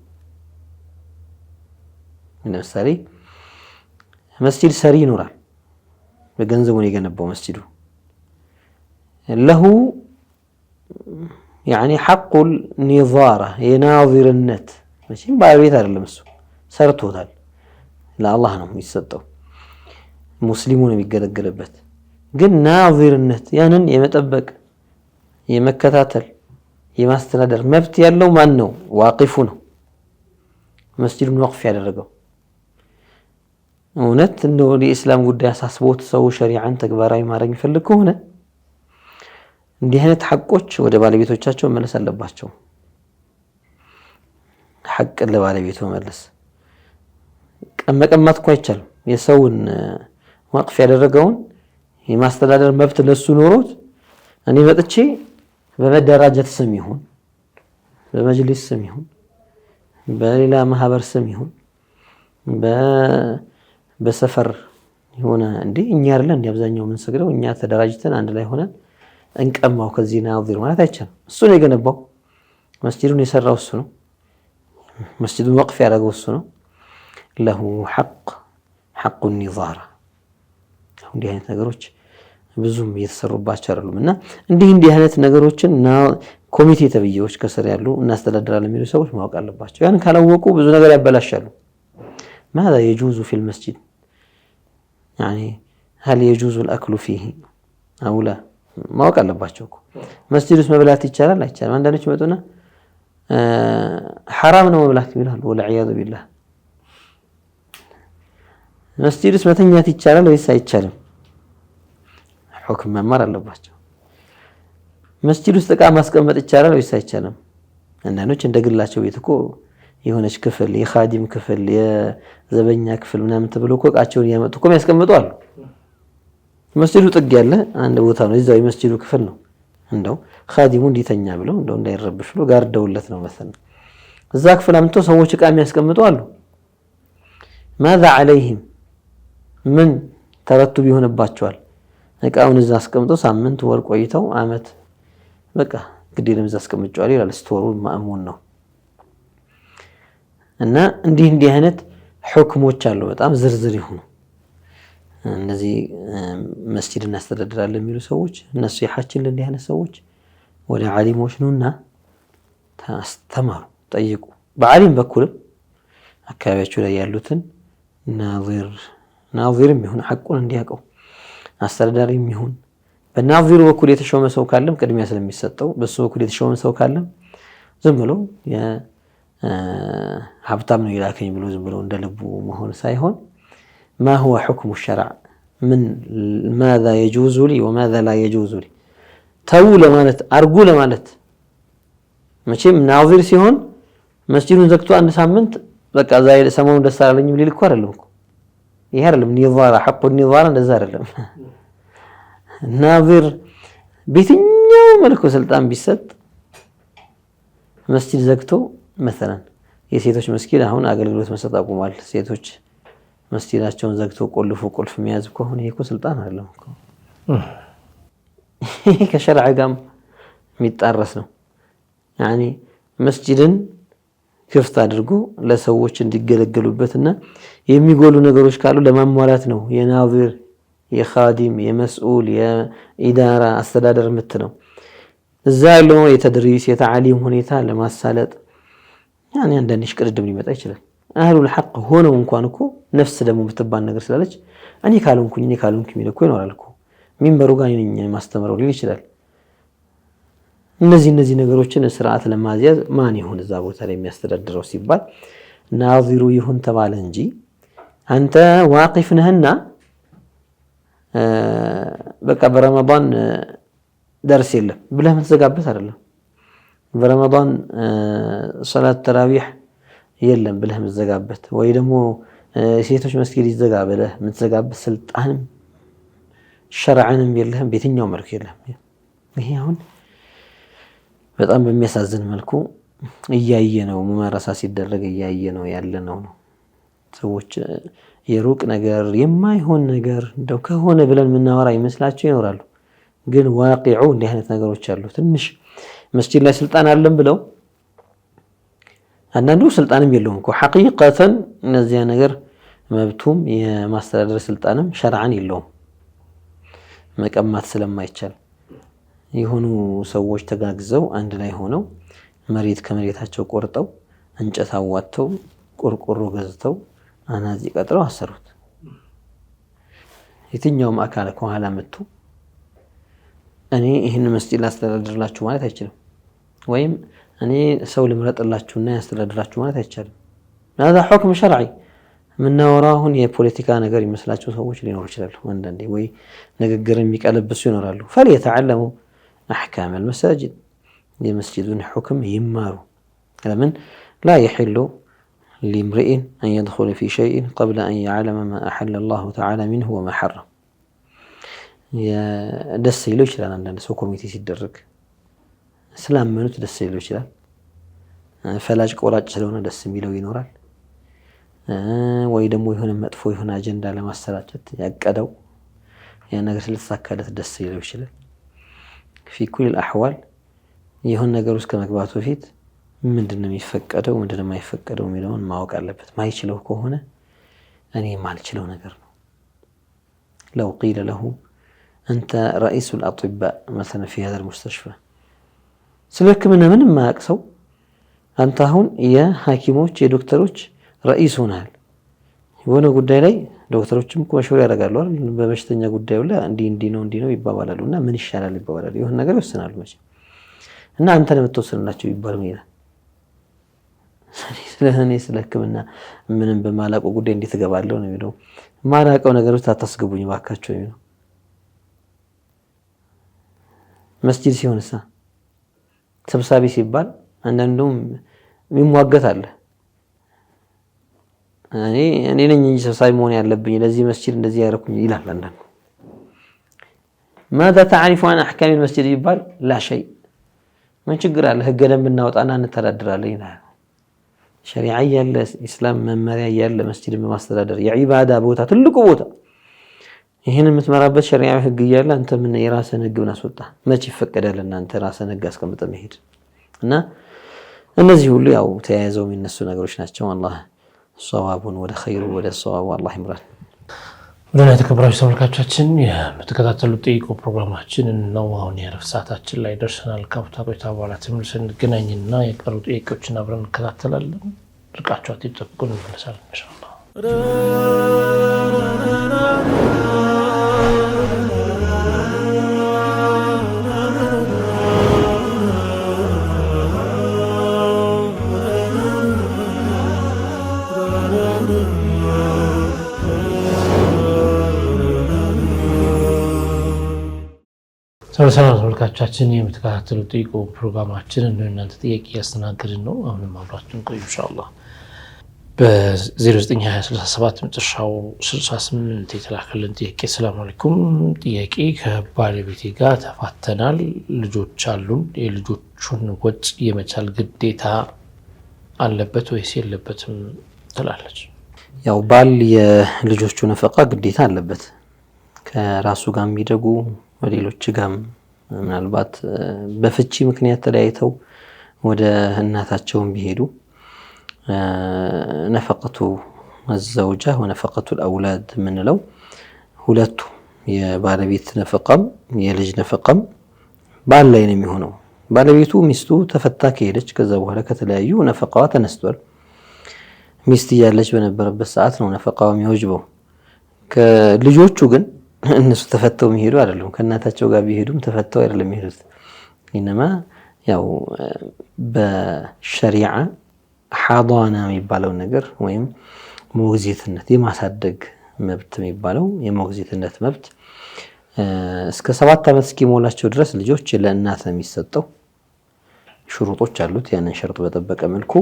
Speaker 2: ለምሳሌ መስጂድ ሰሪ ይኖራል፣ በገንዘቡን የገነባው መስጂዱ ለሁ ያኒ ሐቁል ኒዛራ የናዚርነት መቼም ባለቤት አይደለም እሱ ሰርቶታል፣ ለአላህ ነው የሚሰጠው፣ ሙስሊሙ ነው የሚገለገልበት። ግን ናዚርነት ያንን የመጠበቅ የመከታተል የማስተዳደር መብት ያለው ማን ነው? ዋቂፉ ነው፣ መስጂዱን ወቅፍ ያደረገው። እውነት እንደው የኢስላም ጉዳይ አሳስቦት ሰው ሸሪዓን ተግባራዊ ማድረግ የሚፈልግ ከሆነ እንዲህ አይነት ሐቆች ወደ ባለቤቶቻቸው መመለስ አለባቸው። ሐቅን ለባለቤቱ መመለስ መቀማት እኮ አይቻልም። የሰውን ወቅፍ ያደረገውን የማስተዳደር መብት ለሱ ኖሮት እኔ መጥቼ በመደራጀት ስም ይሁን በመጅሊስ ስም ይሁን በሌላ ማህበር ስም ይሁን በሰፈር የሆነ እንዴ እኛ አይደለ እንዴ አብዛኛው ምን ሰግደው እኛ ተደራጅተን አንድ ላይ ሆነን እንቀማው ከዚህ ናዚር ማለት አይቻልም። እሱ ነው የገነባው፣ መስጂዱን የሰራው እሱ ነው፣ መስጂዱን ወቅፍ ያደረገው እሱ ነው። ለሁ ሐቁ ኒዛራ። እንዲህ አይነት ነገሮች ብዙም እየተሰሩባቸው አይደሉም እና እንዲህ አይነት ነገሮችን ኮሚቴ ተብዬዎች ከስር ያሉ እናስተዳድራለን የሚሉ ሰዎች ማወቅ አለባቸው። ያን ካላወቁ ብዙ ነገር ያበላሻሉ። ماذا يجوز في المسجد يعني هل يجوز الأكل فيه أو لا ማወቅ አለባቸው እኮ። መስጂድ ውስጥ መብላት ይቻላል አይቻልም? አንዳንዶች መጡና ሐራም ነው መብላት ይላሉ። ወለዒያዙ ቢላህ። መስጂድ ውስጥ መተኛት ይቻላል ወይስ አይቻልም? ሁክም መማር አለባቸው። መስጂድ ውስጥ ዕቃ ማስቀመጥ ይቻላል ወይስ አይቻልም? አንዳንዶች እንደግላቸው ቤት እኮ የሆነች ክፍል የኻዲም ክፍል የዘበኛ ክፍል ምናምን ተብሎ እኮ ዕቃቸውን እያመጡ እኮ የሚያስቀምጡ አሉ። መስጂዱ ጥግ ያለ አንድ ቦታ ነው፣ እዛው የመስጂዱ ክፍል ነው። እንደው ኻዲሙ እንዲተኛ ብለው እንደው እንዳይረብሽ ብሎ ጋርደውለት ነው መሰለኝ እዛ ክፍል አምጥተው ሰዎች ዕቃ የሚያስቀምጡ አሉ። ماذا عليهم ምን ተረቱብ ይሆንባቸዋል? ዕቃውን እዛ አስቀምጠው ሳምንት ወር ቆይተው አመት በቃ ግዴለም እዛ አስቀምጫዋል ይላል። ስቶሩ ማእሙን ነው። እና እንዲህ አይነት ሁክሞች አሉ በጣም ዝርዝር ይሆኑ። እነዚህ መስጂድ እናስተዳድራለን የሚሉ ሰዎች ነሲሐችን ለእንዲህ አይነት ሰዎች ወደ ዓሊሞች ነውና ተማሩ፣ ጠይቁ። በዓሊም በኩልም አካባቢያችሁ ላይ ያሉትን ናዚርም ይሁን ሐቁን እንዲያውቀው አስተዳዳሪም ይሁን በናዚሩ በኩል የተሾመ ሰው ካለም ቅድሚያ ስለሚሰጠው በሱ በኩል የተሾመ ሰው ካለም ዝም ብሎ ሀብታም ነው ይላከኝ ብሎ ዝም ብሎ እንደልቡ መሆን ሳይሆን ما هو حكم الشرع من ماذا يجوز لي وماذا لا يجوز لي ተው ለማለት አርጉ ለማለት መቼም ናዚር ሲሆን መስጂዱን ዘግቶ አንድ ሳምንት በቃ ዛይ ሰሞኑን ደስ አላለኝ ሊል እኮ አይደለም እኮ ይሄ አይደለም ኒዛራ ሐቁ ኒዛራ እንደዛ አይደለም። ናዚር በየትኛው መልኩ ስልጣን ቢሰጥ መስጂድ ዘግቶ مثلا የሴቶች መስጊድ አሁን አገልግሎት መስጠት አቁሟል። ሴቶች መስጂዳቸውን ዘግተው ቆልፎ ቁልፍ የሚያዝ ከሆነ ይሄ እኮ ስልጣን አይደለም እኮ ከሸርዕ ጋር የሚጣረስ ነው። ያኒ መስጂድን ክፍት አድርጎ ለሰዎች እንዲገለገሉበትና የሚጎሉ ነገሮች ካሉ ለማሟላት ነው የናዚር የኻዲም የመስኡል የኢዳራ አስተዳደር የምትለው እዛ ያለው የተድሪስ የተዓሊም ሁኔታ ለማሳለጥ ያኒ አንዳንድ ሽቅድድም ሊመጣ ይችላል። አህሉል ሐቅ ሆነው እንኳን እኮ ነፍስ ደግሞ የምትባል ነገር ስላለች እኔ ካልሆንኩኝ የሚል እኮ ይኖራል እኮ ሚንበሩ ጋር እኔ ማስተምረው ሊል ይችላል። እነዚህ ነገሮችን ስርዓት ለማዝያዝ ማን ይሁን እዛ ቦታ ላይ የሚያስተዳድረው ሲባል ናዚሩ ይሁን ተባለ እንጂ አንተ ዋቂፍ ነህና በቃ በረመዳን ደርስ የለም ብለህ የምትዘጋበት አይደለም። በረመዳን ሶላት ተራዊህ የለም ብለህ የምትዘጋበት ወይ ደግሞ ሴቶች መስጊድ ይዘጋ ብለህ የምትዘጋበት ስልጣንም ሸርዓንም የለህም፣ በየትኛው መልኩ የለህም። ይሄ አሁን በጣም በሚያሳዝን መልኩ እያየ ነው ሙማረሳ ሲደረግ እያየ ነው ያለነው ነው። ሰዎች የሩቅ ነገር የማይሆን ነገር እንደው ከሆነ ብለን የምናወራ ይመስላቸው ይኖራሉ። ግን ዋቂዑ እንዲህ አይነት ነገሮች አሉ። ትንሽ መስጂድ ላይ ስልጣን አለን ብለው አንዳንዱ ስልጣንም የለውም እኮ ሐቂቀተን እነዚያ ነገር መብቱም የማስተዳደር ስልጣንም ሸርዓን የለውም መቀማት ስለማይቻል የሆኑ ሰዎች ተጋግዘው አንድ ላይ ሆነው መሬት ከመሬታቸው ቆርጠው እንጨት አዋጥተው ቆርቆሮ ገዝተው አናጺ ቀጥረው አሰሩት። የትኛውም አካል ከኋላ መጥቶ እኔ ይህን መስጂድ ላስተዳድርላችሁ ማለት አይችልም፣ ወይም እኔ ሰው ልምረጥላችሁና ያስተዳድራችሁ ማለት አይቻልም። هذا حكم شرعي የምናወራው አሁን የፖለቲካ ነገር ይመስላቸው ሰዎች ሊኖሩ ይችላሉ። አንዳንዴ ወይ ንግግር የሚቀለብሱ ይኖራሉ። فليتعلموا أحكام المساجد የመስጂዱን حكم ይማሩ። ለምን لا يحل لامرئ أن يدخل في شيء قبل أن يعلم ما أحل الله تعالى منه وما حرم. ደስ ይለው ይችላል አንዳንድ ሰው ኮሚቴ ሲደረግ ስላመኑት ደስ ይለው ይችላል። ፈላጭ ቆራጭ ስለሆነ ደስ የሚለው ይኖራል። ወይ ደግሞ የሆነ መጥፎ የሆነ አጀንዳ ለማሰራጨት ያቀደው ያ ነገር ስለተሳካለት ደስ ይለው ይችላል። في كل الأحوال የሆነ ነገር ውስጥ ከመግባቱ በፊት ምንድነው የሚፈቀደው ምንድነው የማይፈቀደው የሚለውን ማወቅ አለበት። ማይችለው ከሆነ እኔ ማልችለው ነገር ነው። لو قيل له أنت رئيس الأطباء مثلا في هذا المستشفى سلك من ما أكسو أنت هون يا حكيموش يا دكتوروش رئيس هنا يوانا قد لي دكتوروش مكو مشهور يرجعلوا بمشتنيا قد ولا عندي نو يبابا لنا من الشارع اللي يبابا له يهون نقول السنة المشي إن أنت لما توصل ناتشو يبارمينا سلهني سلك من بمالك وقد عندي تجابلون يبلو ما راك أنا قالوا تاسقبوني واقعتشو يبلو መስጂድ ሲሆንሳ ሰብሳቢ ሲባል አንዳንዱም የሚሟገት አለ። እኔ ነኝ እንጂ ሰብሳቢ መሆን ያለብኝ ለዚህ መስጂድ እንደዚህ ያረኩኝ ይላል አንዳንዱ። ماذا تعرف عن احكام المسجد ይባል لا شيء ምን ችግር አለ ህገ ደንብ እናወጣና እንተዳደራለን ይላል። ሸሪዓ ያለ እስላም መመሪያ ያለ መስጂድን በማስተዳደር የዒባዳ ቦታ ትልቁ ቦታ ይሄን የምትመራበት ሸሪዓዊ ህግ እያለ አንተ ምን የራስህን ህግ ብናስወጣ መቼ ይፈቀዳል? እናንተ ራስህን ህግ አስቀምጠህ መሄድ እና እነዚህ ሁሉ ያው ተያይዘው የሚነሱ ነገሮች ናቸው። አላህ ሷዋቡን ወደ ኸይሩ ወደ ሷዋቡ አላህ ይምራል። ወደ ተከበራችሁ ተመልካቾቻችን የምትከታተሉት ጠይቁ ፕሮግራማችን ነው። አሁን የረፍት ሰዓታችን ላይ ደርሰናል። ከአፍታ ቆይታ በኋላ ተመልሰን እንገናኝና የቀሩ ጥያቄዎችን አብረን እንከታተላለን። ርቃችሁ አትጠብቁን፣ እንመለሳለን ኢንሻአላህ። ሰላም ተመልካቾቻችን የምትከታተሉት ጠይቁ ፕሮግራማችን እናንተ ጥያቄ ያስተናግድን ነው። አሁንም አብራችሁን ቆዩ ኢንሻአላህ። በ092067 መጨረሻው 68 የተላከልን ጥያቄ ሰላም አለይኩም፣ ጥያቄ ከባለቤቴ ጋር ተፋተናል፣ ልጆች አሉን። የልጆቹን ወጪ የመቻል ግዴታ አለበት ወይስ የለበትም ትላለች። ያው ባል የልጆቹ ነፈቃ ግዴታ አለበት። ከራሱ ጋር የሚደጉ ወሌሎች ጋር ምናልባት በፍቺ ምክንያት ተለያይተው ወደ እናታቸውን ቢሄዱ ነፈቀቱ አዘውጃ ወነፈቀቱ አውላድ ምንለው ሁለቱ የባለቤት ነፈቃም የልጅ ነፈቃም ባል ላይ ነው የሚሆነው። ባለቤቱ ሚስቱ ተፈታ ከሄደች ከዛ በኋላ ከተለያዩ ነፈቃዋ ተነስቷል። ሚስት እያለች በነበረበት ሰዓት ነው ነፈቃው የሚወጅበው። ከልጆቹ ግን እነሱ ተፈተው የሚሄዱ አይደለም። ከእናታቸው ጋር ቢሄዱም ተፈተው አይደለም የሚሄዱት። ኢነማ ያው በሸሪዓ ሐዳና የሚባለው ነገር ወይም ሞግዚትነት የማሳደግ መብት የሚባለው የሞግዚትነት መብት እስከ 7 ዓመት እስኪሞላቸው ድረስ ልጆች ለእናት ነው የሚሰጠው። ሽሩጦች አሉት። ያንን ሸርጥ በጠበቀ መልኩ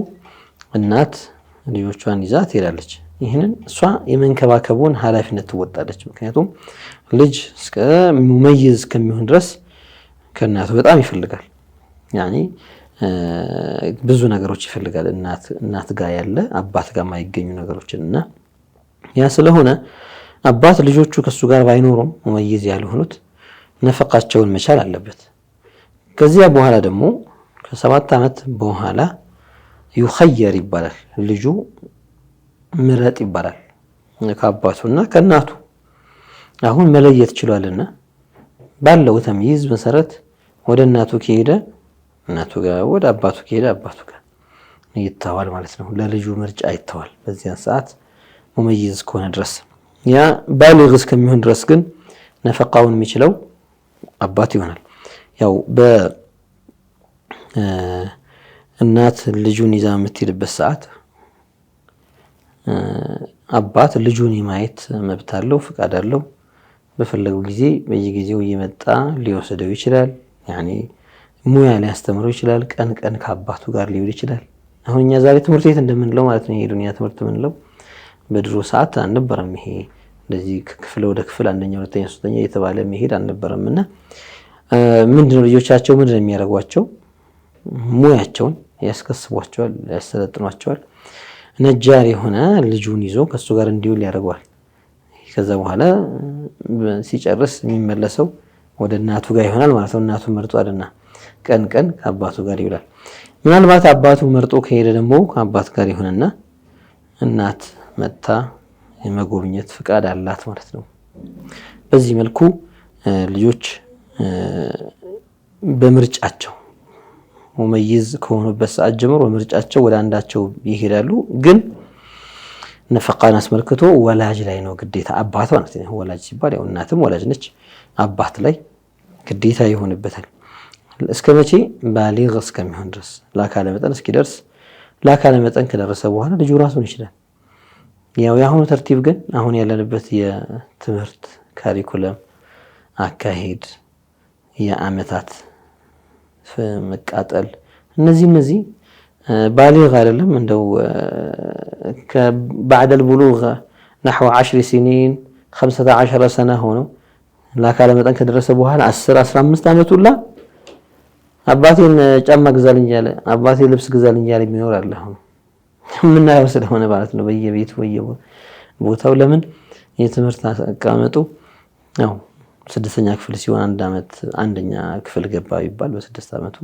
Speaker 2: እናት ልጆቿን ይዛ ትሄዳለች። ይህንን እሷ የመንከባከቡን ኃላፊነት ትወጣለች። ምክንያቱም ልጅ እስከ ሙመይዝ እስከሚሆን ድረስ ከእናቱ በጣም ይፈልጋል። ያኒ ብዙ ነገሮች ይፈልጋል። እናት ጋር ያለ አባት ጋር የማይገኙ ነገሮችን እና ያ ስለሆነ አባት ልጆቹ ከሱ ጋር ባይኖሩም ሙመይዝ ያልሆኑት ነፈቃቸውን መቻል አለበት። ከዚያ በኋላ ደግሞ ከ7 ዓመት በኋላ ይخير ይባላል። ልጁ ምረጥ ይባላል ከአባቱና ከእናቱ። አሁን መለየት ይችላልና ባለው ተምይዝ መሰረት ወደ እናቱ ከሄደ እናቱ ጋር፣ ወደ አባቱ ከሄደ አባቱ ጋር ይተዋል ማለት ነው። ለልጁ ምርጫ ይተዋል በዚያን ሰዓት ሙመይዝ ከሆነ ድረስ። ያ ባሊግ እስከሚሆን ድረስ ግን ነፈቃውን የሚችለው አባት ይሆናል። ያው እናት ልጁን ይዛ የምትሄድበት ሰዓት አባት ልጁን የማየት መብት አለው፣ ፍቃድ አለው። በፈለገው ጊዜ በየጊዜው እየመጣ ሊወስደው ይችላል። ያኒ ሙያ ሊያስተምረው ይችላል። ቀን ቀን ከአባቱ ጋር ሊውል ይችላል። አሁን እኛ ዛሬ ትምህርት ቤት እንደምንለው ማለት ነው፣ የዱንያ ትምህርት የምንለው በድሮ ሰዓት አልነበረም። ይሄ እንደዚህ ክፍል ወደ ክፍል አንደኛ፣ ሁለተኛ፣ ሶስተኛ እየተባለ መሄድ አልነበረምና ምንድነው ልጆቻቸው ምንድነው የሚያደርጓቸው? ሙያቸውን ያስከስቧቸዋል፣ ያሰለጥኗቸዋል። ነጃር የሆነ ልጁን ይዞ ከሱ ጋር እንዲውል ያደርገዋል። ከዛ በኋላ ሲጨርስ የሚመለሰው ወደ እናቱ ጋር ይሆናል ማለት ነው። እናቱ መርጧልና ቀን ቀን ከአባቱ ጋር ይውላል። ምናልባት አባቱ መርጦ ከሄደ ደግሞ ከአባት ጋር ይሆንና እናት መጣ የመጎብኘት ፍቃድ አላት ማለት ነው። በዚህ መልኩ ልጆች በምርጫቸው ሙመይዝ ከሆኑበት ሰዓት ጀምሮ በምርጫቸው ወደ አንዳቸው ይሄዳሉ። ግን ነፈቃን አስመልክቶ ወላጅ ላይ ነው ግዴታ፣ አባት ማለት ነው። ወላጅ ሲባል ያው እናትም ወላጅ ነች። አባት ላይ ግዴታ ይሆንበታል። እስከ መቼ? ባሊግ እስከሚሆን ድረስ ለአካለ መጠን እስኪደርስ። ለአካለ መጠን ከደረሰ በኋላ ልጁ ራሱን ይችላል። ያው የአሁኑ ተርቲብ ግን አሁን ያለንበት የትምህርት ካሪኩለም አካሄድ የአመታት መቃጠል እነዚህ ባሊግ አይደለም። እንደው ከባዕደል ቡሉግ نحو 10 سنين 15 سنة ሆኖ ለአካለ መጠን ከደረሰ በኋላ 10-15 ዓመት ሁላ አባቴን ጫማ ግዛልኝ ያለ፣ አባቴ ልብስ ግዛልኝ ያለ የሚኖር አለ። አሁን ምናየው ስለሆነ ማለት ነው በየቤቱ በየቦታው። ለምን የትምህርት አቀማመጡ ያው 6ኛ ክፍል ሲሆን 1 ዓመት 1ኛ ክፍል ገባ ይባል በ6 ዓመቱ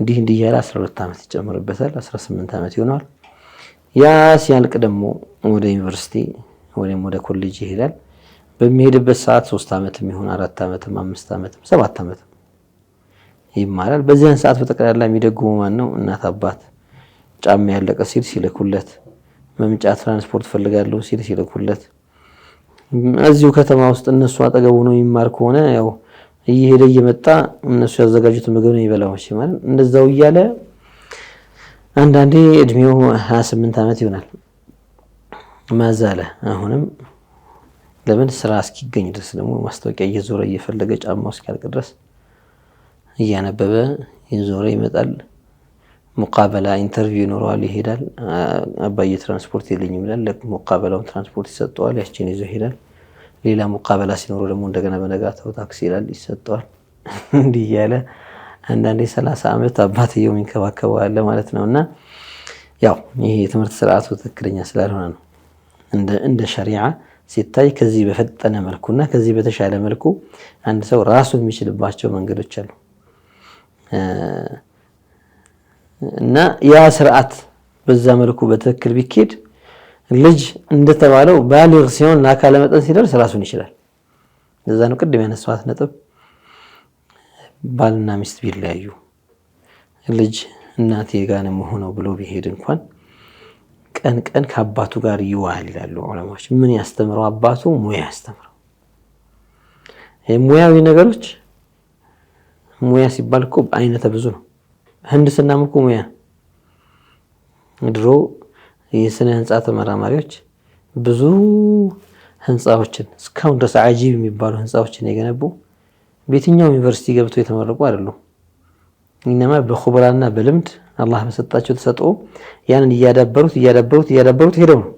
Speaker 2: እንዲህ ያለ 12 ዓመት ይጨምርበታል፣ 18 ዓመት ይሆናል። ያ ሲያልቅ ደግሞ ወደ ዩኒቨርሲቲ ወይም ወደ ኮሌጅ ይሄዳል። በሚሄድበት ሰዓት 3 ዓመት የሚሆን 4 ዓመትም 5 ዓመትም 7 ዓመት ይማራል። በዚያን ሰዓት በጠቅላላ የሚደግሙ ማን ነው? እናት አባት። ጫማ ያለቀ ሲል ሲልኩለት፣ መምጫ ትራንስፖርት ፈልጋለሁ ሲል ሲልኩለት፣ እዚሁ ከተማ ውስጥ እነሱ አጠገቡ ነው ይማር ከሆነ ያው እየሄደ እየመጣ እነሱ ያዘጋጁት ምግብ ነው ይበላው ማለት እንደዛው እያለ አንዳንዴ እድሜው 28 ዓመት ይሆናል። ማዛለ አሁንም ለምን ስራ እስኪገኝ ድረስ ደግሞ ማስታወቂያ እየዞረ እየፈለገ ጫማው እስኪያልቅ ድረስ እያነበበ እየዞረ ይመጣል። ሙቃበላ ኢንተርቪው ይኖረዋል፣ ይሄዳል። አባዬ ትራንስፖርት የለኝም ይላል። ለሙቃበላው ትራንስፖርት ይሰጠዋል፣ ያቺን ይዞ ይሄዳል። ሌላ ሙቃበላ ሲኖረው ደግሞ እንደገና በነጋታው ታክሲ ይላል፣ ይሰጠዋል። እንዲህ እያለ አንዳንዴ 30 ዓመት አባትየው የሚንከባከበው አለ ማለት ነውና ያው ይሄ የትምህርት ስርዓቱ ትክክለኛ ስላልሆነ ነው። እንደ ሸሪዓ ሲታይ ከዚህ በፈጠነ መልኩና ከዚህ በተሻለ መልኩ አንድ ሰው ራሱን የሚችልባቸው መንገዶች አሉ እና ያ ስርዓት በዛ መልኩ በትክክል ቢኬድ ልጅ እንደተባለው ባሊግ ሲሆን ለአካለ መጠን ሲደርስ ራሱን ይችላል። እዛ ነው ቅድም ያነሳኋት ነጥብ። ባልና ሚስት ቢለያዩ ልጅ እናቴ ጋር ነው ሆነው ብሎ ቢሄድ እንኳን ቀን ቀን ከአባቱ ጋር ይዋል ይላሉ ዑለማዎች። ምን ያስተምረው? አባቱ ሙያ ያስተምረው። ሙያዊ ነገሮች ሙያ ሲባል እኮ አይነተ ብዙ ነው። ህንድስናም እኮ ሙያ። ድሮ የስነ ህንጻ ተመራማሪዎች ብዙ ህንጻዎችን እስካሁን ድረስ አጂብ የሚባሉ ህንጻዎችን የገነቡ በየትኛው ዩኒቨርሲቲ ገብተው የተመረቁ አይደሉም። ኢነማ በኹብራና በልምድ አላህ በሰጣቸው ተሰጥኦ ያንን እያዳበሩት ሄደው ነው።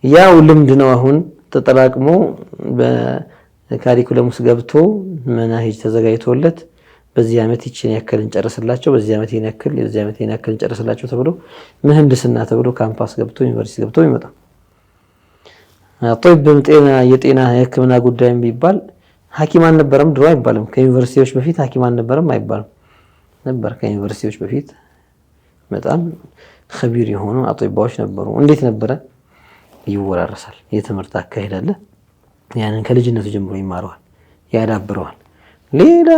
Speaker 2: ያው ልምድ ነው አሁን ተጠራቅሞ በካሪኩለም ውስጥ ገብቶ መናሂጅ ተዘጋጅቶለት በዚህ ዓመት ይችን ያክል እንጨርስላቸው፣ በዚህ ዓመት ይሄን ያክል፣ በዚህ ዓመት ይሄን ያክል እንጨርስላቸው ተብሎ ምህንድስና ተብሎ ካምፓስ ገብቶ ዩኒቨርሲቲ ገብቶ ይመጣ። طيب የጤና የህክምና ጉዳይም ቢባል ሐኪም አልነበረም ድሮ አይባልም። ከዩኒቨርሲቲዎች በፊት ሐኪም አልነበረም አይባልም ነበር። ከዩኒቨርሲቲዎች በፊት በጣም ኸቢር የሆኑ አጥባዎች ነበሩ። እንዴት ነበረ? ይወራረሳል። የትምህርት አካሄድ አለ። ያንን ከልጅነቱ ጀምሮ ይማረዋል፣ ያዳብረዋል። ሌላ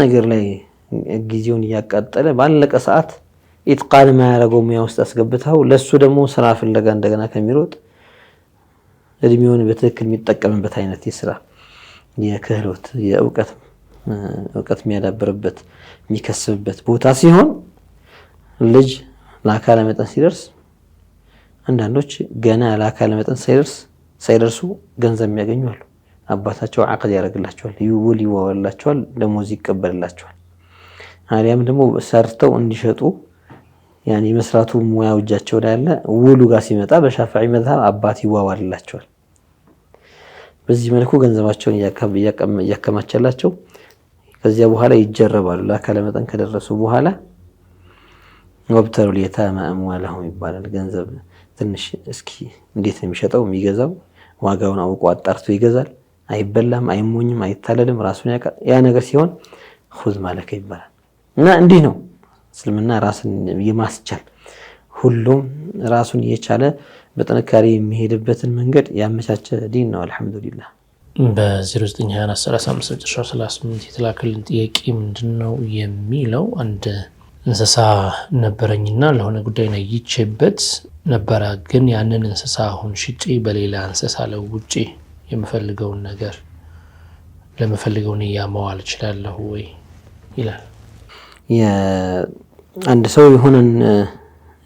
Speaker 2: ነገር ላይ ጊዜውን እያቃጠለ ባለቀ ሰዓት ኢትቃን ማያረገው ሙያ ውስጥ አስገብተው ለሱ ደግሞ ስራ ፍለጋ እንደገና ከሚሮጥ እድሜውን በትክክል የሚጠቀምበት አይነት የስራ የክህሎት የእውቀት የሚያዳብርበት የሚከስብበት ቦታ ሲሆን ልጅ ለአካለ መጠን ሲደርስ አንዳንዶች ገና ለአካለ መጠን ሳይደርሱ ገንዘብ የሚያገኙ አሉ። አባታቸው አቅድ ያደርግላቸዋል፣ ይውል ይዋዋላቸዋል፣ ደሞዝ ይቀበልላቸዋል። አሊያም ደግሞ ሰርተው እንዲሸጡ ያኔ መስራቱ ሙያው እጃቸው ላይ ያለ ውሉ ጋር ሲመጣ በሻፊዒ መዝሀብ አባት ይዋዋልላቸዋል። በዚህ መልኩ ገንዘባቸውን እያከማቸላቸው ከዚያ በኋላ ይጀረባሉ። ለአካለ መጠን ከደረሱ በኋላ ወብተሉ ለየታማ አምዋለሁም ይባላል። ገንዘብ ትንሽ እስኪ እንዴት ነው የሚሸጠው? የሚገዛው ዋጋውን አውቆ አጣርቶ ይገዛል። አይበላም፣ አይሞኝም፣ አይታለልም፣ ራሱን ያውቃል። ያ ነገር ሲሆን ኹዝ ማለከ ይባላል። እና እንዲህ ነው እስልምና ራስን የማስቻል ሁሉም ራሱን እየቻለ በጥንካሬ የሚሄድበትን መንገድ ያመቻቸ ዲን ነው። አልሐምዱሊላህ።
Speaker 1: በ09243538 የተላከልን ጥያቄ ምንድነው የሚለው አንድ እንስሳ ነበረኝና ለሆነ ጉዳይ ነይቼበት ነበረ። ግን ያንን እንስሳ አሁን ሽጬ በሌላ እንስሳ ለውጬ የምፈልገውን ነገር ለምፈልገው ንያ መዋል እችላለሁ ወይ ይላል።
Speaker 2: አንድ ሰው የሆነን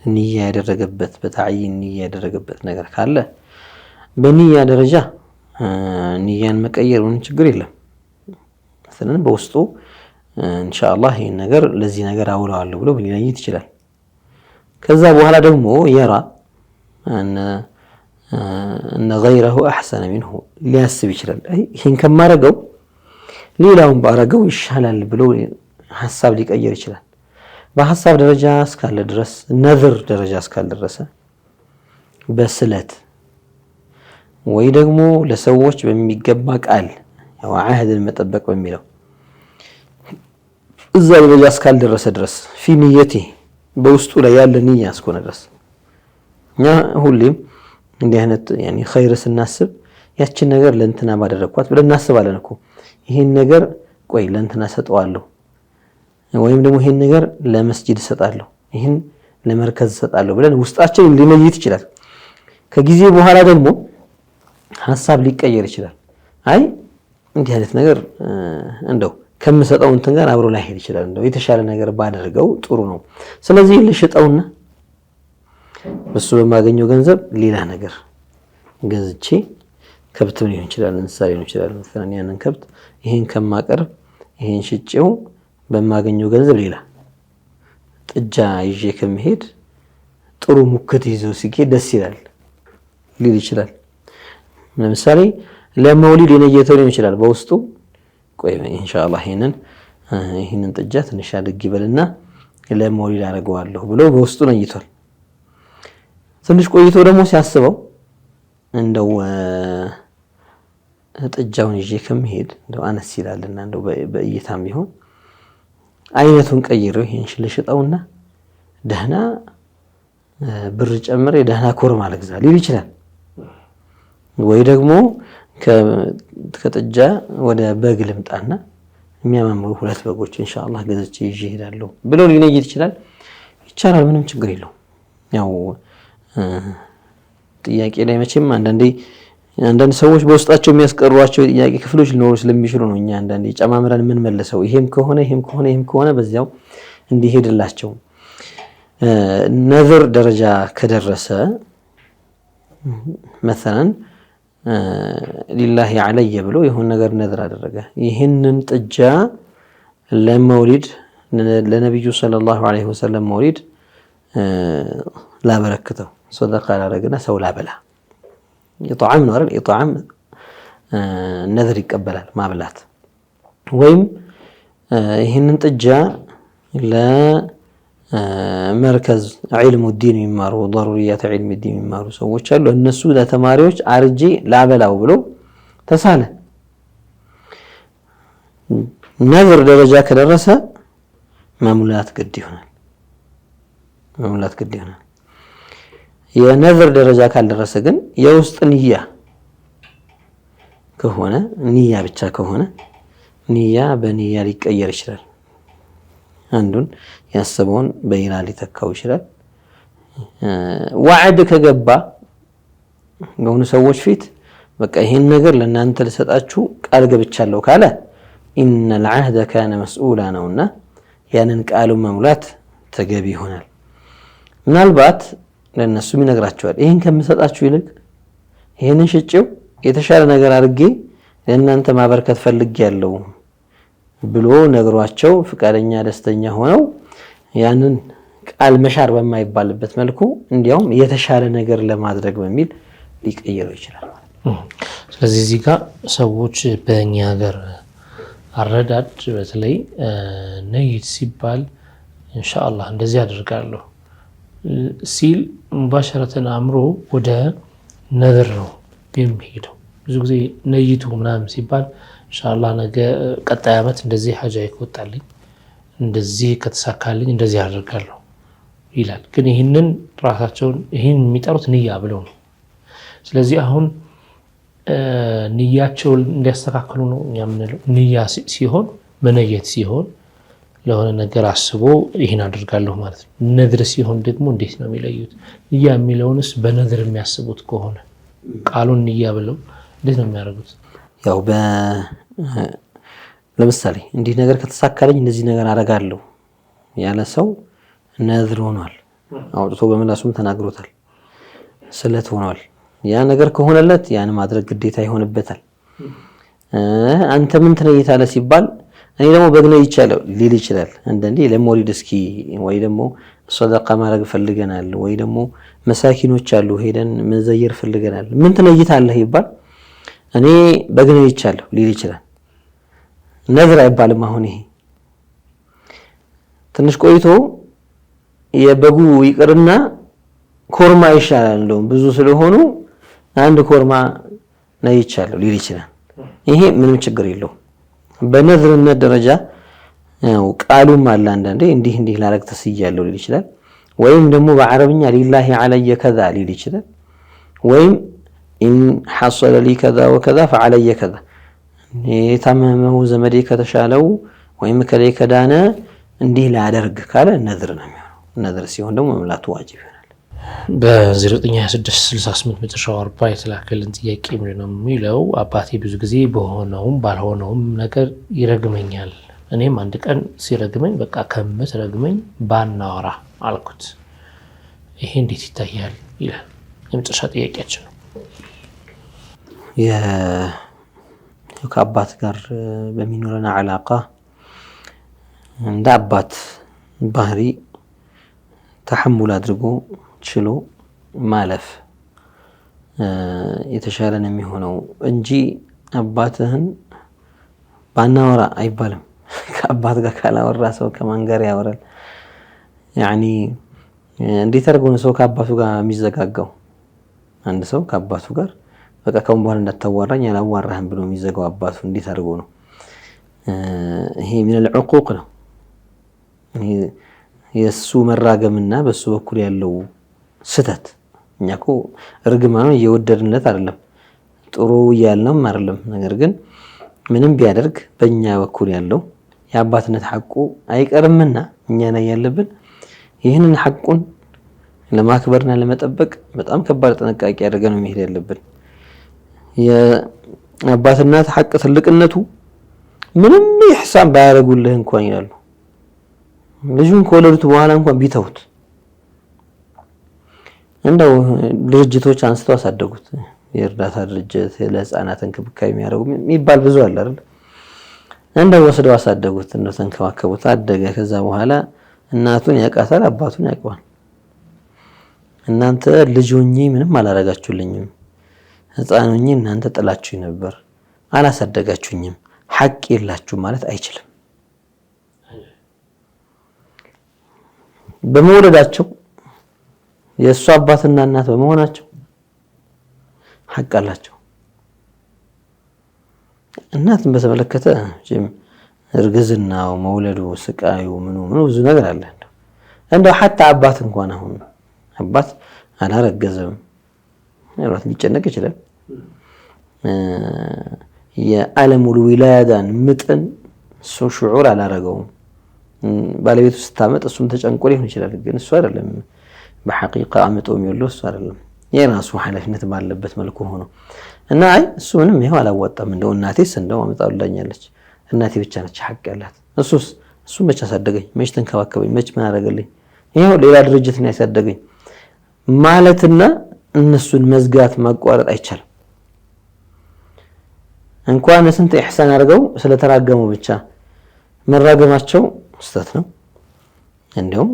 Speaker 2: ንያ ያደረገበት በተዓይን ንያ ያደረገበት ነገር ካለ በንያ ደረጃ ንያን መቀየር ምን ችግር የለም። ስለዚህ በውስጡ ኢንሻአላህ ይሄን ነገር ለዚህ ነገር አውለዋለሁ ብሎ ሊለይት ይችላል። ከዛ በኋላ ደግሞ የራ እነ غيره احسن منه ሊያስብ ይችላል። ይሄን ከማረገው ሌላውን ባረገው ይሻላል ብሎ ሐሳብ ሊቀየር ይችላል። በሐሳብ ደረጃ እስካለ ድረስ ነዝር ደረጃ እስካለ ድረስ በስለት ወይ ደግሞ ለሰዎች በሚገባ ቃል ያው አህድን መጠበቅ በሚለው እዛ ደረጃ እስካለ ድረስ ፊ ንየቲ በውስጡ ላይ ያለ ንያ እስከሆነ ድረስ እኛ ሁሌም እንዲህ አይነት ያኒ ኸይር ስናስብ ያችን ነገር ለእንትና ባደረኳት ብለን እናስባለን እኮ። ይሄን ነገር ቆይ ለእንትና ሰጠዋለሁ ወይም ደግሞ ይሄን ነገር ለመስጂድ ሰጣለሁ፣ ይሄን ለመርከዝ ሰጣለሁ ብለን ውስጣችን ሊለይት ይችላል። ከጊዜ በኋላ ደግሞ ሐሳብ ሊቀየር ይችላል። አይ እንዲህ አይነት ነገር እንደው ከምሰጠው እንትን ጋር አብሮ ላይ ሄድ ይችላል፣ እንደው የተሻለ ነገር ባደርገው ጥሩ ነው። ስለዚህ ልሽጠውና በሱ በማገኘው ገንዘብ ሌላ ነገር ገዝቼ ከብት ሊሆን ይችላል፣ እንስሳ ሊሆን ይችላል። مثلا ያንን ከብት ይሄን ከማቀርብ ይሄን ሽጬው በማገኘው ገንዘብ ሌላ ጥጃ ይዤ ከመሄድ ጥሩ ሙክት ይዞ ሲሄድ ደስ ይላል ሊል ይችላል። ለምሳሌ ለመውሊድ የነየተው ሊሆን ይችላል። በውስጡ ቆይ ኢንሻአላህ ይሄንን ጥጃ ትንሽ አድግ ይበልና ለመውሊድ አደርገዋለሁ ብሎ በውስጡ ነይቷል። ትንሽ ቆይቶ ደግሞ ሲያስበው እንደው ጥጃውን ይዤ ከመሄድ እንደው አነስ ይላልና እንደው በእይታም ቢሆን አይነቱን ቀይረው ይሄን ልሽጠውና ደህና ብር ጨምሬ ደህና ኮርማ ልግዛ ሊል ይችላል። ወይ ደግሞ ከጥጃ ወደ በግ ልምጣና የሚያማምሩ 2 በጎች ኢንሻአላህ ገዝቼ ይዤ እሄዳለሁ ብሎ ሊነይት ይችላል። ይቻላል፣ ምንም ችግር የለው። ያው ጥያቄ ላይ መቼም አንዳንድ ሰዎች በውስጣቸው የሚያስቀሯቸው የጥያቄ ክፍሎች ሊኖሩ ስለሚችሉ ነው እኛ አንዳንዴ ጨማምረን ምን መልሰው ይሄም ከሆነ በዚያው እንዲሄድላቸው። ነዝር ደረጃ ከደረሰ مثلا ሊላሂ ዐለየ ብሎ የሆነ ነገር ነዝር አደረገ። ይህንን ጥጃ ለመውሊድ ለነብዩ ሰለላሁ ዐለይሂ ወሰለም መውሊድ ላበረክተው ሰደቃ ላደረግና ሰው ላበላ ኢጥዓም ነው አይደል? ኢጥዓም ነዝር ይቀበላል ማብላት። ወይም ይህንን ጥጃ ለመርከዝ ዒልሙ ዲን የሚማሩ ضروريات علم الدين የሚማሩ ሰዎች አሉ። እነሱ ለተማሪዎች አርጄ ላበላው ብሎ ተሳለ። ነዝር ደረጃ ከደረሰ መሙላት ግድ ይሆናል። የነዝር ደረጃ ካልደረሰ ግን የውስጥ ንያ ከሆነ ንያ ብቻ ከሆነ ንያ በንያ ሊቀየር ይችላል። አንዱን ያሰበውን በሌላ ሊተካው ይችላል። ወዕድ ከገባ በሆኑ ሰዎች ፊት በቃ ይሄን ነገር ለእናንተ ልሰጣችሁ ቃል ገብቻለሁ ካለ ኢነል ዐህደ ካነ መስኡላ ነውና ያንን ቃሉን መሙላት ተገቢ ይሆናል። ምናልባት ለነሱም ይነግራቸዋል ይሄን ከምሰጣችሁ ይልቅ ይሄንን ሽጬው የተሻለ ነገር አድርጌ ለእናንተ ማበርከት ፈልጌያለሁ ብሎ ነግሯቸው ፍቃደኛ ደስተኛ ሆነው ያንን ቃል መሻር በማይባልበት መልኩ እንዲያውም የተሻለ ነገር ለማድረግ በሚል ሊቀየረው ይችላል።
Speaker 1: ስለዚህ እዚህ ጋር ሰዎች በእኛ ሀገር አረዳድ በተለይ ነይት ሲባል ኢንሻአላህ እንደዚህ አደርጋለሁ ሲል ሙባሸረተን አእምሮ ወደ ነዝር ነው የሚሄደው። ብዙ ጊዜ ነይቱ ምናምን ሲባል ኢንሻአላህ ነገ ቀጣይ ዓመት እንደዚህ ሐጃ ይወጣልኝ እንደዚህ ከተሳካልኝ እንደዚህ አደርጋለሁ ይላል። ግን ይህንን ራሳቸውን ይህን የሚጠሩት ንያ ብለው ነው። ስለዚህ አሁን ንያቸውን እንዲያስተካክሉ ነው እኛ የምንለው። ንያ ሲሆን መነየት ሲሆን ለሆነ ነገር አስቦ ይህን አደርጋለሁ ማለት ነው። ነዝር ሲሆን ደግሞ እንዴት ነው የሚለዩት? ንያ የሚለውንስ በነዝር የሚያስቡት ከሆነ ቃሉን ንያ ብለው እንዴት ነው የሚያደርጉት?
Speaker 2: ያው ለምሳሌ እንዲህ ነገር ከተሳካለኝ እንደዚህ ነገር አደርጋለሁ ያለ ሰው ነዝር ሆኗል። አውጥቶ በምላሱም ተናግሮታል። ስለት ሆኗል። ያ ነገር ከሆነለት ያን ማድረግ ግዴታ ይሆንበታል። አንተ ምን ትነይታለህ ሲባል እኔ ደግሞ በግነ ይቻለው ሊል ይችላል። እንደንዴ ለሞሪድ እስኪ ወይ ደግሞ ሰደቃ ማድረግ ፈልገናል ወይ ደግሞ መሳኪኖች አሉ ሄደን መዘየር ፈልገናል ምን ትነይታለህ ይባል እኔ በግነ ይቻለው ሊል ይችላል። ነዝር አይባልም። አሁን ይሄ ትንሽ ቆይቶ የበጉ ይቅርና ኮርማ ይሻላል እንደውም ብዙ ስለሆኑ አንድ ኮርማ ነይቻለው ሊል ይችላል። ይሄ ምንም ችግር የለውም። በነዝርነት ደረጃ ያው ቃሉም አለ አንዳንዴ እንዲህ ላረግ ተስያለሁ ሊል ይችላል። ወይም ደግሞ በአረብኛ ሊላሂ ዐለየ ከዛ ሊል ይችላል። ወይም ኢን ሐሰለ ሊ ከዛ ወከዛ ፈዐለየ ከዛ የታመመው ዘመዴ ከተሻለው ወይም ከላይ ከዳነ እንዲህ ላደርግ ካለ ነዝር ነው የሚሆነው። ነዝር ሲሆን ደግሞ መምላቱ ዋጅብ ይሆናል።
Speaker 1: በ092668 መጨረሻው 40 የተላከልን ጥያቄ ምንድን ነው የሚለው? አባቴ ብዙ ጊዜ በሆነውም ባልሆነውም ነገር ይረግመኛል። እኔም አንድ ቀን ሲረግመኝ በቃ ከምትረግመኝ ባናወራ አልኩት። ይሄ እንዴት ይታያል ይላል። የመጨረሻ ጥያቄያችን ነው።
Speaker 2: ከአባት ጋር በሚኖረን አላቃ እንደ አባት ባህሪ ተሐሙል አድርጎ ችሎ ማለፍ የተሻለ ነው የሚሆነው እንጂ አባትህን ባናወራ አይባልም። ከአባት ጋር ካላወራ ሰው ከማን ጋር ያወራል? ያኒ እንዴት አድርጎ ነው ሰው ከአባቱ ጋር የሚዘጋጋው? አንድ ሰው ከአባቱ ጋር በቃ ካሁን በኋላ እንዳታዋራኝ አላዋራህም ብሎ የሚዘጋው አባቱ እንዴት አድርጎ ነው? ይሄ ምን العقوق ነው። የሱ መራገምና በሱ በኩል ያለው ስተት እኛኮ እርግማኑ እየወደድንለት አይደለም ጥሩ ያልነው አይደለም። ነገር ግን ምንም ቢያደርግ በእኛ በኩል ያለው የአባትነት ሐቁ አይቀርምና እኛ ላይ ያለብን ይህንን ሐቁን ለማክበርና ለመጠበቅ በጣም ከባድ ጥንቃቄ አድርገን ነው መሄድ ያለብን። የአባትነት ሐቅ ትልቅነቱ ምንም ኢህሳን ባያደርጉልህ እንኳን ይላሉ ልጁን ከወለዱት በኋላ እንኳን ቢተውት እንደው ድርጅቶች አንስተው አሳደጉት። የእርዳታ ድርጅት ለህፃናት እንክብካቤ የሚያደርጉ የሚባል ብዙ አለ አይደል? እንደው ወስደው አሳደጉት፣ እንደው ተንከባከቡት፣ አደገ። ከዛ በኋላ እናቱን ያውቃታል፣ አባቱን ያውቀዋል። እናንተ ልጅ ሆኜ ምንም አላረጋችሁልኝም፣ ህፃን ሆኜ እናንተ ጥላችሁኝ ነበር፣ አላሳደጋችሁኝም፣ ሐቅ የላችሁ ማለት አይችልም። በመወለዳቸው የእሱ አባትና እናት በመሆናቸው ሐቅ አላቸው። እናትን በተመለከተ እርግዝናው፣ መውለዱ፣ ስቃዩ ምኑ ብዙ ነገር አለ። እንደው ሐታ አባት እንኳን አሁን አባት አላረገዘም ማለት ሊጨነቅ ይችላል። የዓለሙል ዊላዳን ምጥን እሱ ሽዑር አላረገውም። ባለቤቱ ስታመጥ እሱም ተጨንቆ ሊሆን ይችላል። ግን እሱ አይደለም በሐቂቃ አምጦ የሚወለው እሱ አይደለም። የራሱ ኃላፊነት ባለበት መልኩ ሆኖ እና አይ እሱ ምንም ይሄው አላዋጣም፣ እንደው እናቴስ እንደው አመጣውላኛለች፣ እናቴ ብቻ ነች ሐቅ ያላት፣ እሱም ብቻ አሳደገኝ፣ መች ተንከባከበኝ፣ መች ምን አደረገልኝ፣ ይሄው ሌላ ድርጅት ነው ያሳደገኝ ማለትና እነሱን መዝጋት ማቋረጥ አይቻልም። እንኳን ስንት ኢህሳን አድርገው ስለተራገሙ ብቻ መራገማቸው ስተት ነው፣ እንደውም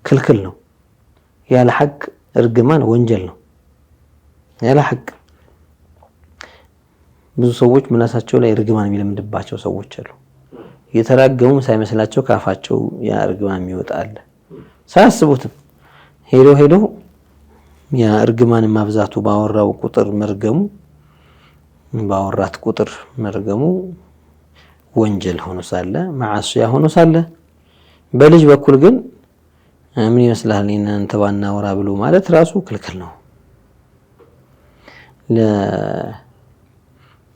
Speaker 2: ክልክል ነው። ያለ ሐቅ እርግማን ወንጀል ነው። ያለ ሐቅ ብዙ ሰዎች ምላሳቸው ላይ እርግማን የሚለምድባቸው ሰዎች አሉ። የተራገሙ ሳይመስላቸው ካፋቸው ያ እርግማን የሚወጣ አለ። ሳያስቡትም ሄዶ ያ እርግማን ማብዛቱ ባወራው ቁጥር መርገሙ፣ ባወራት ቁጥር መርገሙ ወንጀል ሆኖ ሳለ ማዓሲያ ሆኖ ሳለ በልጅ በኩል ግን ምን ይመስላል እናንተ ባናወራ ብሎ ማለት ራሱ ክልክል ነው።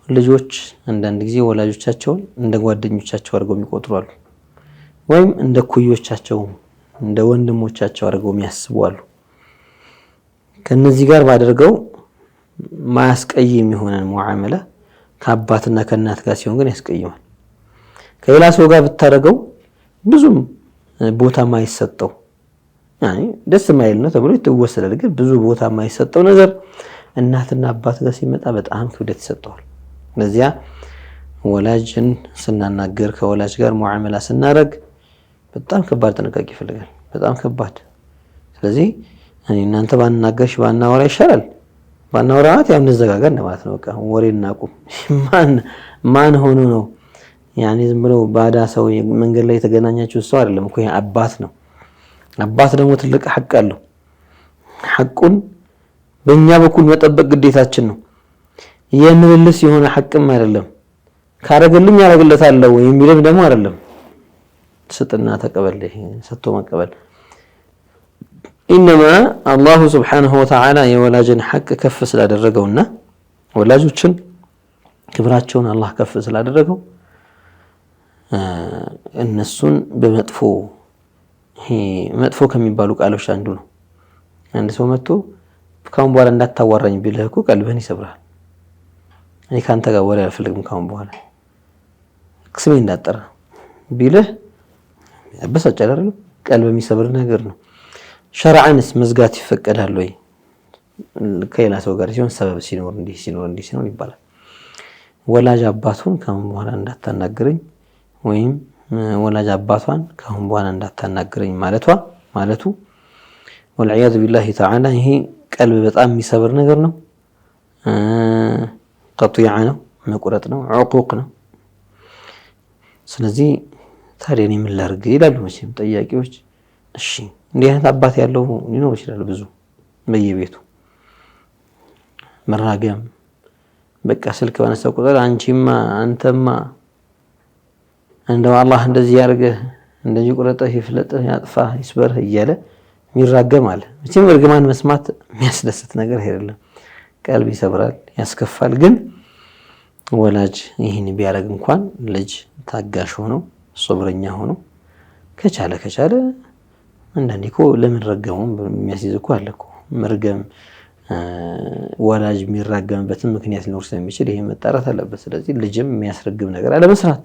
Speaker 2: ለልጆች አንዳንድ ጊዜ ወላጆቻቸውን እንደ ጓደኞቻቸው አድርገው የሚቆጥሩ አሉ፣ ወይም እንደ ኩዮቻቸው እንደ ወንድሞቻቸው አድርገው የሚያስቡ አሉ። ከነዚህ ጋር ባደርገው ማያስቀይም የሆነን ሙዓመላ ከአባትና ከእናት ጋር ሲሆን ግን ያስቀይማል። ከሌላ ሰው ጋር ብታደርገው ብዙም ቦታ ማይሰጠው ያኒ ደስ ማይል ነው ተብሎ ይተወሰዳል። ግን ብዙ ቦታ ማይሰጠው ነገር እናትና አባት ጋር ሲመጣ በጣም ክብደት ይሰጠዋል። ለዚያ ወላጅን ስናናገር ከወላጅ ጋር ሙዓመላ ስናደርግ በጣም ከባድ ጥንቃቄ ይፈልጋል፣ በጣም ከባድ። ስለዚህ እናንተ ባናገርሽ ባናወራ ይሻላል። ባናወራት ያው እንዘጋጋን ማለት ነው። በቃ ወሬ እናቁም። ማን ሆኖ ነው ያኔ ዝም ብሎ ባዳ ሰው መንገድ ላይ የተገናኛችሁ ሰው አይደለም እኮ አባት ነው። አባት ደግሞ ትልቅ ሐቅ አለው። ሐቁን በእኛ በኩል መጠበቅ ግዴታችን ነው። የምልልስ የሆነ ሐቅም አይደለም። ካረገልኝ ያረግለታለሁ የሚልም ደግሞ አይደለም። ስጥና ተቀበል፣ ሰጥቶ መቀበል። ኢንማ አላሁ ሱብሓነሁ ወተዓላ የወላጅን ሐቅ ከፍ ስላደረገውና ወላጆችን ክብራቸውን አላህ ከፍ ስላደረገው እነሱን በመጥፎ መጥፎ ከሚባሉ ቃሎች አንዱ ነው። አንድ ሰው መጥቶ ካሁን በኋላ እንዳታዋራኝ ቢልህ እኮ ቀልብህን ይሰብራል። እኔ ካንተ ጋር ወሬ አልፈልግም ካሁን በኋላ ስሜ እንዳጠራ ቢልህ ያበሳጫል አይደል? ቀልብ የሚሰብር ነገር ነው። ሸርዓንስ መዝጋት ይፈቀዳል ወይ? ከሌላ ሰው ጋር ሲሆን ሰበብ ሲኖር እንዲህ ሲኖር ይባላል። ወላጅ አባቱን ካሁን በኋላ እንዳታናግረኝ ወይም ወላጅ አባቷን ካሁን በኋላ እንዳታናግረኝ ማለቱ ወልዒያዙ ቢላሂ ተዓላ ይሄ ቀልብ በጣም የሚሰብር ነገር ነው። ቀጥያ ነው፣ መቁረጥ ነው፣ ዕቁቅ ነው። ስለዚህ ታዲያ እኔ ምን ላድርግ ይላሉ መቼም ጠያቂዎች። እሺ እንዲህ አይነት አባት ያለው ሊኖር ይችላል ብዙ በየቤቱ። መራገም፣ በቃ ስልክ ባነሳ ቁጥር አንቺማ አንተማ እንደው አላህ እንደዚህ ያርገህ እንደዚህ ቁረጠህ ይፍለጥህ ያጥፋህ ይስበርህ እያለ የሚራገም አለ። መቼም እርግማን መስማት የሚያስደስት ነገር አይደለም፣ ቀልብ ይሰብራል፣ ያስከፋል። ግን ወላጅ ይህን ቢያደርግ እንኳን ልጅ ታጋሽ ሆኖ ሶብረኛ ሆኖ ከቻለ አንዳንዴ እኮ ለምን ረገሙም የሚያስይዝ እኮ አለ እኮ። መርገም ወላጅ የሚራገምበትን ምክንያት ሊኖር ስለሚችል ይሄ መጣራት አለበት። ስለዚህ ልጅም የሚያስረግም ነገር አለመስራት፣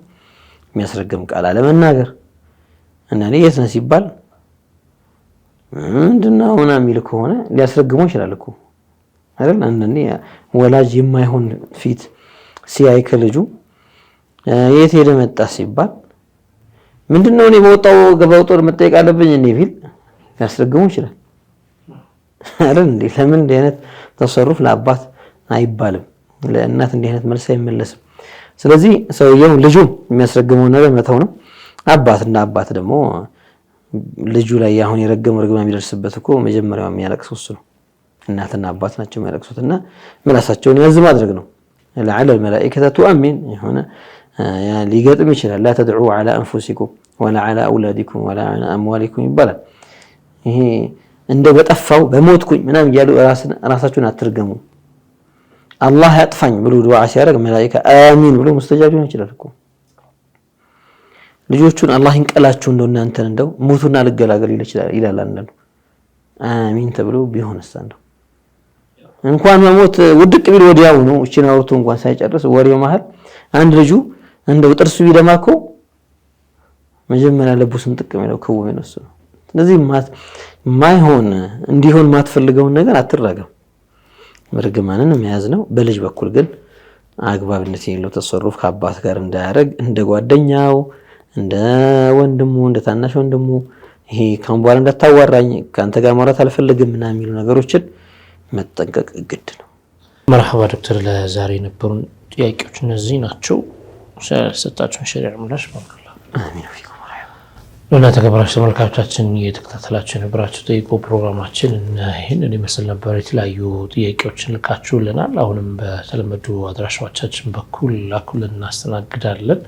Speaker 2: የሚያስረግም ቃል አለመናገር እና የት ነህ ሲባል ምንድነው ምናምን የሚል ከሆነ ሊያስረግመው ይችላል እኮ አይደል? አንዳንዴ ወላጅ የማይሆን ፊት ሲያይ ከልጁ የት ሄደ መጣ ሲባል ምንድነው እኔ በወጣው ገባው ጦር መጠየቅ አለብኝ እንዴ ቢል ሊያስረግመው ይችላል አይደል? እንዴ ለምን እንዲህ አይነት ተሰሩፍ ለአባት አይባልም፣ ለእናት እንዲህ አይነት መልስ አይመለስም። ስለዚህ ሰውየው ልጁ የሚያስረግመው ነገር መተው ነው። አባት ደግሞ ልጁ ላይ አሁን የረገመው ርግማን የሚደርስበት እኮ መጀመሪያው የሚያለቅሰው እሱ ነው። እናትና አባት ናቸው የሚያለቅሱትና ምላሳቸውን ያዝ ማድረግ ነው። ለዓለ الملائكة تؤمن የሆነ ሊገጥም ይችላል። لا تدعوا على أنفسكم ولا على أولادكم ولا على أموالكم ይባላል። ይሄ እንደ በጠፋው በሞትኩኝ ምናምን እያሉ ራሳቸውን አትርገሙ፣ አላህ ያጥፋኝ ብሎ ዱዓ ሲያደርግ መላእክት አሚን ብሎ ሙስተጃብ ሊሆን ይችላል እኮ። ልጆቹን አላህ ይንቀላችሁ እንደው እናንተን እንደው ሙቱና ልገላገል ይላል አንዱ። አሚን ተብሎ ቢሆንስ እንደው እንኳን መሞት ውድቅ ቢል ወዲያው ነው እቺን አውርቶ እንኳን ሳይጨርስ ወሬው መሃል አንድ ልጁ እንደው ጥርሱ ቢደማኮ መጀመሪያ ለቡስን ጥቅም ነው ከው ነው እሱ። ስለዚህ ማይሆን እንዲሆን ማትፈልገውን ነገር አትራገም። መርገማንን መያዝ ነው። በልጅ በኩል ግን አግባብነት የሌለው ተሰሩፍ ከአባት ጋር እንዳያረግ እንደ ጓደኛው እንደ ወንድሙ እንደ ታናሽ ወንድሙ ይሄ ካም በኋላ እንዳታዋራኝ ካንተ ጋር ማውራት አልፈልግም እና የሚሉ ነገሮችን መጠንቀቅ ግድ ነው።
Speaker 1: መርሐባ ዶክተር፣ ለዛሬ የነበሩን ጥያቄዎች እነዚህ ናቸው። ሰጣችሁን ሸሪዓ ምላሽ ማቀላ
Speaker 2: አሚን ፊኩም።
Speaker 1: ለና ተከብራችሁ ተመልካቾቻችን እየተከታተላችሁ የነበራችሁ ጠይቆ ፕሮግራማችን ይህንን ይመስል ነበር። የተለያዩ ጥያቄዎችን ልካችሁልናል። አሁንም በተለመዱ አድራሻዎቻችን በኩል ላኩልን፣ እናስተናግዳለን።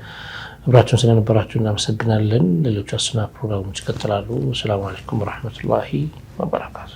Speaker 1: አብራችሁን ስለነበራችሁ እናመሰግናለን። ሌሎች አስና ፕሮግራሞች ይቀጥላሉ። ሰላም አለይኩም ወራህመቱላሂ ወበረካቱ።